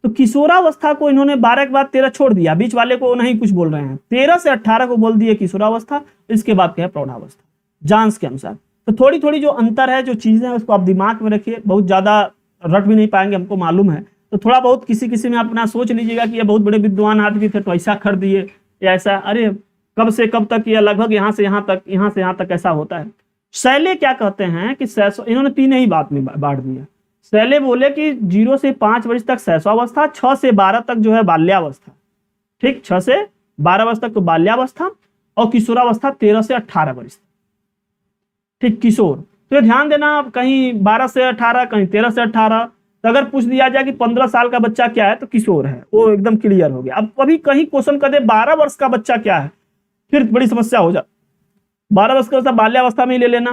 तो किशोरावस्था को इन्होंने 12 के बाद 13 छोड़ दिया, बीच वाले को नहीं कुछ बोल रहे हैं, 13 से 18 को बोल दिए किशोरावस्था, इसके बाद क्या है? प्रौढ़ावस्था, जॉन्स के अनुसार। तो थोड़ी थोड़ी जो अंतर है, जो चीजें हैं, उसको आप दिमाग में रखिए, बहुत ज्यादा रट भी नहीं पाएंगे, हमको मालूम है। तो थोड़ा बहुत किसी किसी में अपना सोच लीजिएगा कि ये बहुत बड़े विद्वान आदमी थे तो ऐसा कर दिए, या ऐसा, अरे कब से कब तक, या लगभग यहाँ से यहाँ तक, यहाँ से यहाँ तक ऐसा होता है। शैले क्या कहते हैं कि इन्होंने 3 ही बात में बांट दिया। शैले बोले कि 0 से 5 वर्ष तक शैशवावस्था, 6 से 12 तक जो है बाल्यावस्था। ठीक, 6 से 12 वर्ष तक तो बाल्यावस्था, और किशोरावस्था 13 से 18 वर्ष। ठीक, किशोर, तो ये ध्यान देना, कहीं 12 से 18, कहीं 13 से 18। तो अगर पूछ दिया जाए कि 15 साल का बच्चा क्या है, तो किशोर है, वो एकदम क्लियर हो गया। अब कभी कहीं क्वेश्चन कर दे 12 वर्ष का बच्चा क्या है, फिर बड़ी समस्या हो जाए। 12 वर्ष का बाल्यावस्था में ही ले लेना,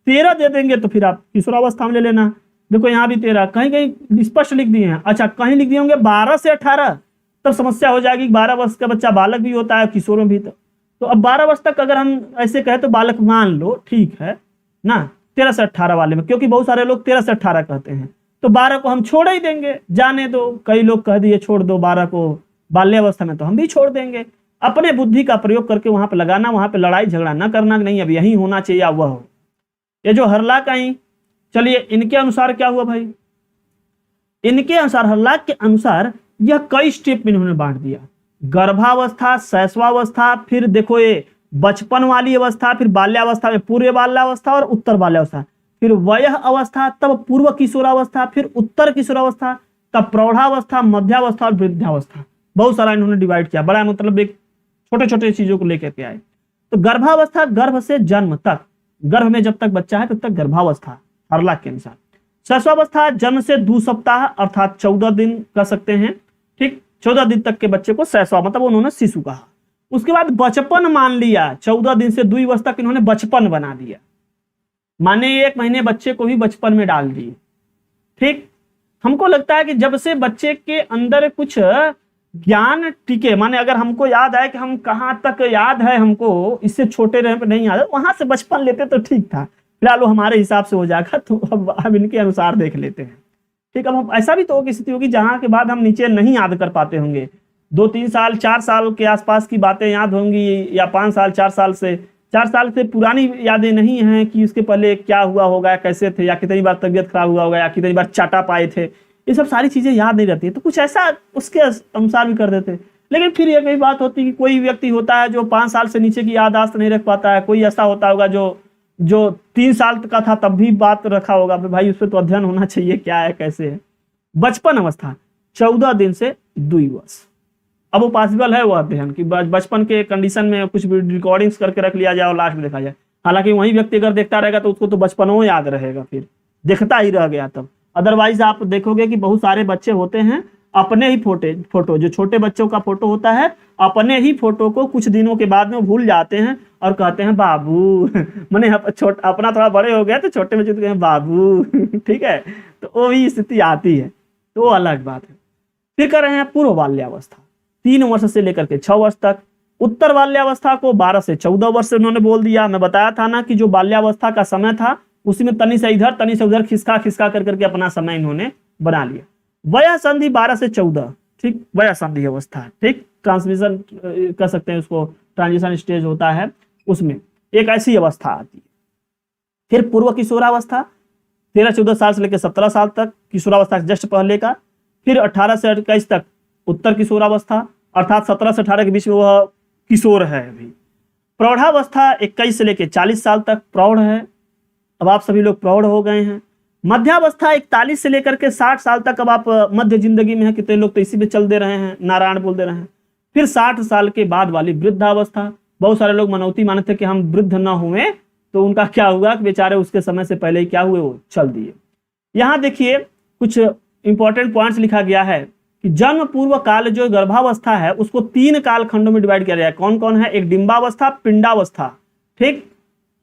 13 दे देंगे तो फिर आप किशोरावस्था में ले लेना। देखो यहाँ भी 13, कहीं कहीं स्पष्ट लिख दिए हैं, अच्छा कहीं लिख दिए होंगे 12 से 18, तब समस्या हो जाएगी। 12 वर्ष का बच्चा बालक भी होता है, किशोर में भी। तो अब 12 वर्ष तक अगर हम ऐसे कहें तो बालक मान लो, ठीक है ना, 13 से 18 वाले में, क्योंकि बहुत सारे लोग 13 से 18 कहते हैं, तो 12 को हम छोड़ ही देंगे, जाने दो। कई लोग कह दिए छोड़ दो 12 को बाल्यावस्था में, तो हम भी छोड़ देंगे। अपने बुद्धि का प्रयोग करके वहां पे लगाना, वहां पे लड़ाई झगड़ा ना करना, नहीं अब यही होना चाहिए या वह हो। ये जो हरला कहीं, चलिए इनके अनुसार क्या हुआ भाई? इनके अनुसार, हरलाक के अनुसार, यह कई स्टेप में इन्होंने बांट दिया। गर्भावस्था, शैशवावस्था, फिर देखो ये बचपन वाली अवस्था, फिर बाल्यावस्था में पूर्व बाल्यावस्था और उत्तर बाल्यावस्था, फिर वयः अवस्था, तब पूर्व किशोरावस्था, फिर उत्तर किशोरावस्था, तब प्रौढ़ावस्था, मध्यावस्था और वृद्धावस्था। बहुत सारा इन्होंने डिवाइड किया, बड़ा मतलब एक छोटे छोटे चीजों को लेकर के आए। तो गर्भावस्था, गर्भ से जन्म तक, गर्भ में जब तक बच्चा है तब तक गर्भावस्था हरलाक के अनुसार। शैशवावस्था जन्म से 2 सप्ताह अर्थात 14 दिन कह सकते हैं। ठीक, 14 दिन तक के बच्चे को शैशवा, मतलब उन्होंने शिशु कहा। उसके बाद बचपन मान लिया, 14 दिन से 2 वर्ष तक इन्होंने बचपन बना दिया, माने 1 महीने बच्चे को भी बचपन में डाल दिए। ठीक, हमको लगता है कि जब से बच्चे के अंदर कुछ ज्ञान टिके, माने अगर हमको याद आए कि हम कहाँ तक याद है हमको, इससे छोटे रहे पर नहीं याद, वहां से बचपन लेते तो ठीक था। फिलहाल वो हमारे हिसाब से हो जाएगा, तो अब इनके अनुसार देख लेते हैं। ठीक, अब हम ऐसा भी तो स्थिति होगी जहां के बाद हम नीचे नहीं याद कर पाते होंगे, 2-3 साल 4 साल के आसपास की बातें याद होंगी, या 5 साल 4 साल से पुरानी यादें नहीं हैं कि उसके पहले क्या हुआ होगा, कैसे थे, या कितनी बार तबीयत खराब हुआ होगा, या कितनी बार चाटा पाए थे, ये सब सारी चीजें याद नहीं रहती। तो कुछ ऐसा उसके अनुसार भी कर देते। लेकिन फिर ये कई बात होती है कि कोई व्यक्ति होता है जो 5 साल से नीचे की याददाश्त नहीं रख पाता है, कोई ऐसा होता होगा जो 3 साल का था तब भी बात रखा होगा, भाई उस पर तो अध्ययन होना चाहिए, क्या है कैसे है। बचपन अवस्था 14 दिन से 2 वर्ष, अब वो पॉसिबल है वो अध्ययन कि बचपन के कंडीशन में कुछ भी रिकॉर्डिंग्स करके रख लिया जाए और लास्ट में देखा जाए। हालांकि वही व्यक्ति अगर देखता रहेगा तो उसको तो बचपनों याद रहेगा, फिर देखता ही रह गया तब। अदरवाइज आप देखोगे कि बहुत सारे बच्चे होते हैं अपने ही फोटो जो छोटे बच्चों का फोटो होता है, अपने ही फोटो को कुछ दिनों के बाद में भूल जाते हैं और कहते हैं बाबू मैंने अपना थोड़ा बड़े हो गया तो छोटे बच्चे तो कहें बाबू ठीक है, तो वो भी स्थिति आती है, तो वो अलग बात है। फिर कर रहे हैं पूर्व बाल्यावस्था, 3 वर्ष से लेकर के 6 वर्ष तक। उत्तर बाल्यावस्था को 12 से 14 वर्ष से उन्होंने बोल दिया। मैं बताया था ना कि जो बाल्यावस्था का समय था उसी में तनी से इधर तनी से उधर खिसका खिसका कर करके अपना समय इन्होंने बना लिया। वया संधि 12 से 14, ठीक, वया संधि अवस्था, ठीक, ट्रांसमिशन कर सकते हैं उसको, ट्रांजिशन स्टेज होता है, उसमें एक ऐसी अवस्था आती है। फिर पूर्व किशोरावस्था 13-14 साल से लेकर 17 साल तक, किशोरावस्था जस्ट पहले का। फिर 18 से 21 तक उत्तर किशोरावस्था, अर्थात 17 से 18 के बीच में वह किशोर है अभी। प्रौढ़ावस्था 21 से लेकर 40 साल तक प्रौढ़ है, अब आप सभी लोग प्रौढ़ हो गए हैं। मध्यावस्था 41 से लेकर के 60 साल तक, अब आप मध्य जिंदगी में हैं, कितने लोग तो इसी में चल दे रहे हैं, नारायण बोल दे रहे हैं। फिर 60 साल के बाद वाली वृद्धावस्था, बहुत सारे लोग मनौती मानते थे कि हम वृद्ध न हुए, तो उनका क्या हुआ कि बेचारे उसके समय से पहले ही क्या हुए, वो चल दिए। यहाँ देखिए कुछ इंपॉर्टेंट पॉइंट्स लिखा गया है कि जन्म पूर्व काल जो गर्भावस्था है उसको 3 काल खंडों में डिवाइड किया गया है। कौन कौन है? एक डिंबावस्था, पिंडावस्था, ठीक,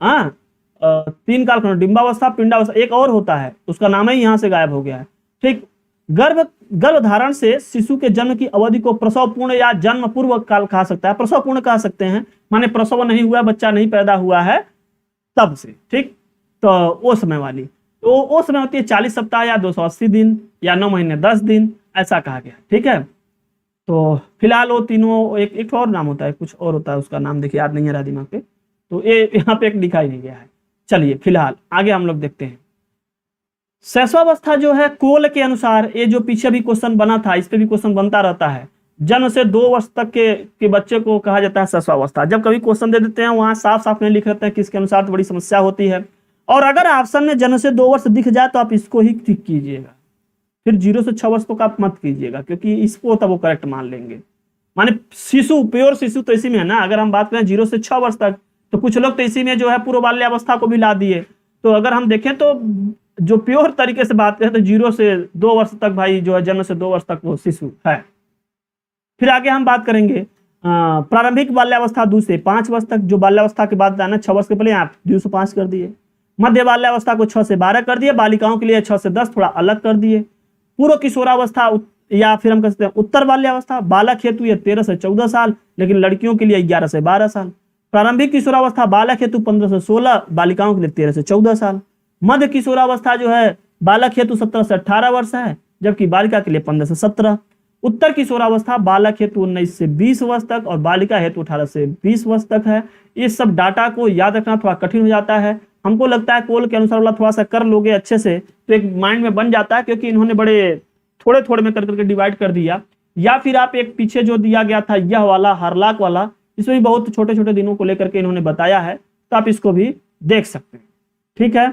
हाँ 3 काल खंड, डिंबावस्था, पिंडावस्था, एक और होता है उसका नाम ही यहाँ से गायब हो गया है, ठीक। गर्भधारण से शिशु के जन्म की अवधि को प्रसव पूर्ण या जन्म पूर्व काल कहा सकता है, प्रसव पूर्ण कह सकते हैं, माने प्रसव नहीं हुआ, बच्चा नहीं पैदा हुआ है तब से, ठीक। तो वो समय वाली, तो वो समय होती है 40 सप्ताह या 280 दिन या 9 महीने 10 दिन, ऐसा कहा गया, ठीक है। तो फिलहाल वो तीनों, एक और नाम होता है, कुछ और होता है, उसका नाम देखिए याद नहीं आ रहा दिमाग पे, तो ये यहाँ पे एक लिखा ही नहीं गया है। चलिए फिलहाल आगे हम लोग देखते हैं। शैशवावस्था जो है कोल के अनुसार, ये जो पीछे भी क्वेश्चन बना था, इस पे भी क्वेश्चन बनता रहता है, जन्म से 2 वर्ष तक के बच्चे को कहा जाता है शैशवावस्था। जब कभी क्वेश्चन दे देते हैं वहां साफ साफ नहीं लिख रहते हैं किसके अनुसार, तो बड़ी समस्या होती है। और अगर ऑप्शन में जन्म से 2 वर्ष दिख जाए तो आप इसको ही ठीक कीजिएगा, फिर 0 से 6 वर्ष तक आप मत कीजिएगा, क्योंकि इसको तब वो करेक्ट मान लेंगे। माने शिशु, प्योर शिशु तो इसी में है ना। अगर हम बात करें 0 से 6 वर्ष तक, तो कुछ लोग तो इसी में जो है पूर्व बाल्यावस्था को भी ला दिए। तो अगर हम देखें तो जो प्योर तरीके से बात करें तो 0 से 2 वर्ष तक भाई जो है, जन्म से 2 वर्ष तक वो शिशु है। फिर आगे हम बात करेंगे प्रारंभिक बाल्यावस्था 2 से 5 वर्ष तक, जो बाल्यावस्था के बाद आना 6 वर्ष के पहले आप 2 से 5 कर दिए। मध्य बाल्यावस्था को 6 से 12 कर दिए, बालिकाओं के लिए 6 से 10 थोड़ा अलग कर दिए। पूर्व किशोरावस्था या फिर हम कह सकते हैं उत्तर बाल्यावस्था, बालक हेतु ये 13 से 14 साल, लेकिन लड़कियों के लिए 11 से 12 साल। प्रारंभिक किशोरावस्था बालक हेतु 15 से 16, बालिकाओं के लिए 13 से 14 साल। मध्य किशोरावस्था जो है बालक हेतु 17 से 18 वर्ष है, जबकि बालिका के लिए 15 से 17। उत्तर किशोरावस्था बालक हेतु 19 से 20 वर्ष तक और बालिका हेतु 18 से 20 वर्ष तक है। इस सब डाटा को याद रखना थोड़ा कठिन हो जाता है। हमको लगता है कोल के अनुसार वाला थोड़ा सा कर लोगे अच्छे से तो एक माइंड में बन जाता है, क्योंकि इन्होंने बड़े थोड़े थोड़े में कर करके डिवाइड कर दिया। या फिर आप एक पीछे जो दिया गया था यह वाला हरलाक वाला, इसमें भी बहुत छोटे छोटे दिनों को लेकर के इन्होंने बताया है, तो आप इसको भी देख सकते हैं, ठीक है।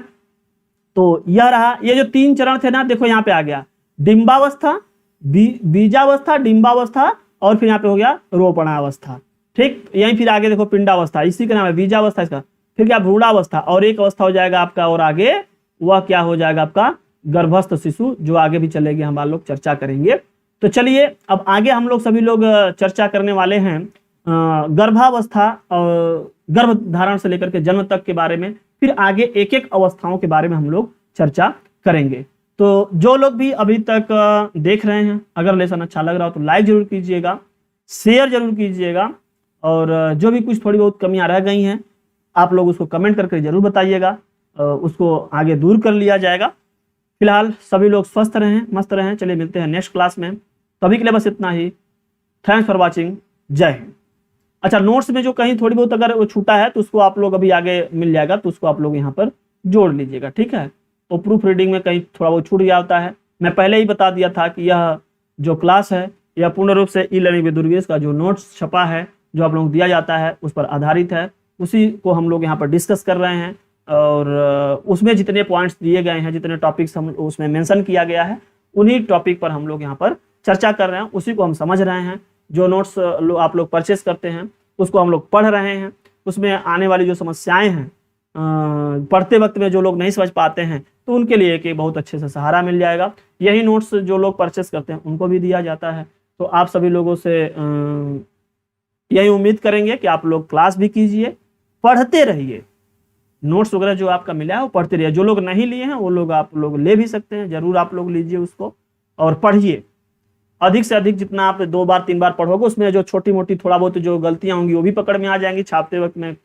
तो यह रहा, ये जो 3 चरण थे ना, देखो यहाँ पे आ गया डिंबावस्था, बीजावस्था, डिंबावस्था और फिर यहाँ पे हो गया रोपणावस्था, ठीक। यहीं फिर आगे देखो पिंडावस्था, इसी का नाम है बीजावस्था इसका। फिर क्या भ्रूणावस्था, और एक अवस्था हो जाएगा आपका, और आगे वह क्या हो जाएगा आपका गर्भस्थ शिशु, जो आगे भी चलेगी, हम लोग चर्चा करेंगे। तो चलिए अब आगे हम लोग सभी लोग चर्चा करने वाले हैं गर्भावस्था और गर्भधारण से लेकर के जन्म तक के बारे में। फिर आगे एक एक अवस्थाओं के बारे में हम लोग चर्चा करेंगे। तो जो लोग भी अभी तक देख रहे हैं, अगर लेसन अच्छा लग रहा हो तो लाइक जरूर कीजिएगा, शेयर जरूर कीजिएगा, और जो भी कुछ थोड़ी बहुत कमियां रह गई हैं आप लोग उसको कमेंट करके जरूर बताइएगा, उसको आगे दूर कर लिया जाएगा। फिलहाल सभी लोग स्वस्थ रहें, मस्त रहें। चलिए मिलते हैं नेक्स्ट क्लास में, तभी के लिए बस इतना ही। थैंक्स फॉर वॉचिंग, जय हिंद। अच्छा, नोट्स में जो कहीं थोड़ी बहुत अगर वो छूटा है तो उसको आप लोग अभी आगे मिल जाएगा, तो उसको आप लोग यहाँ पर जोड़ लीजिएगा, ठीक है। तो प्रूफ रीडिंग में कहीं थोड़ा बहुत छूट गया होता है, मैं पहले ही बता दिया था कि यह जो क्लास है यह पूर्ण रूप से ई लर्निंग विद दुर्गेश का जो नोट्स छपा है, जो आप लोगों को दिया जाता है, उस पर आधारित है। उसी को हम लोग यहाँ पर डिस्कस कर रहे हैं, और उसमें जितने पॉइंट्स दिए गए हैं, जितने टॉपिक्स हम उसमें मेंशन किया गया है, उन्हीं टॉपिक पर हम लोग यहाँ पर चर्चा कर रहे हैं, उसी को हम समझ रहे हैं। जो नोट्स आप लोग परचेस करते हैं उसको हम लोग पढ़ रहे हैं, उसमें आने वाली जो समस्याएं हैं पढ़ते वक्त में जो लोग नहीं समझ पाते हैं तो उनके लिए एक बहुत अच्छे से सहारा मिल जाएगा। यही नोट्स जो लोग परचेस करते हैं उनको भी दिया जाता है। तो आप सभी लोगों से यही उम्मीद करेंगे कि आप लोग क्लास भी कीजिए, पढ़ते रहिए, नोट्स वगैरह जो आपका मिला है वो पढ़ते रहिए। जो लोग नहीं लिए हैं वो लोग आप लोग ले भी सकते हैं, जरूर आप लोग लीजिए उसको और पढ़िए अधिक से अधिक। जितना आप 2 बार 3 बार पढ़ोगे उसमें जो छोटी मोटी थोड़ा बहुत जो गलतियां होंगी वो भी पकड़ में आ जाएंगी। छापते वक्त में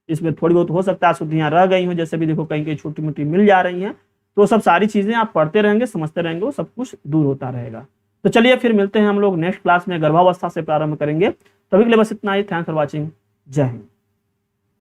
इसमें थोड़ी बहुत हो सकता है शुद्धियां रह गई हो, जैसे भी देखो कहीं कहीं छोटी मोटी मिल जा रही हैं। तो सब सारी चीजें आप पढ़ते रहेंगे, समझते रहेंगे, वो सब कुछ दूर होता रहेगा। तो चलिए फिर मिलते हैं हम लोग नेक्स्ट क्लास में, गर्भावस्था से प्रारंभ करेंगे। तभी के लिए बस इतना ही। Thanks for watching. जय हिंद।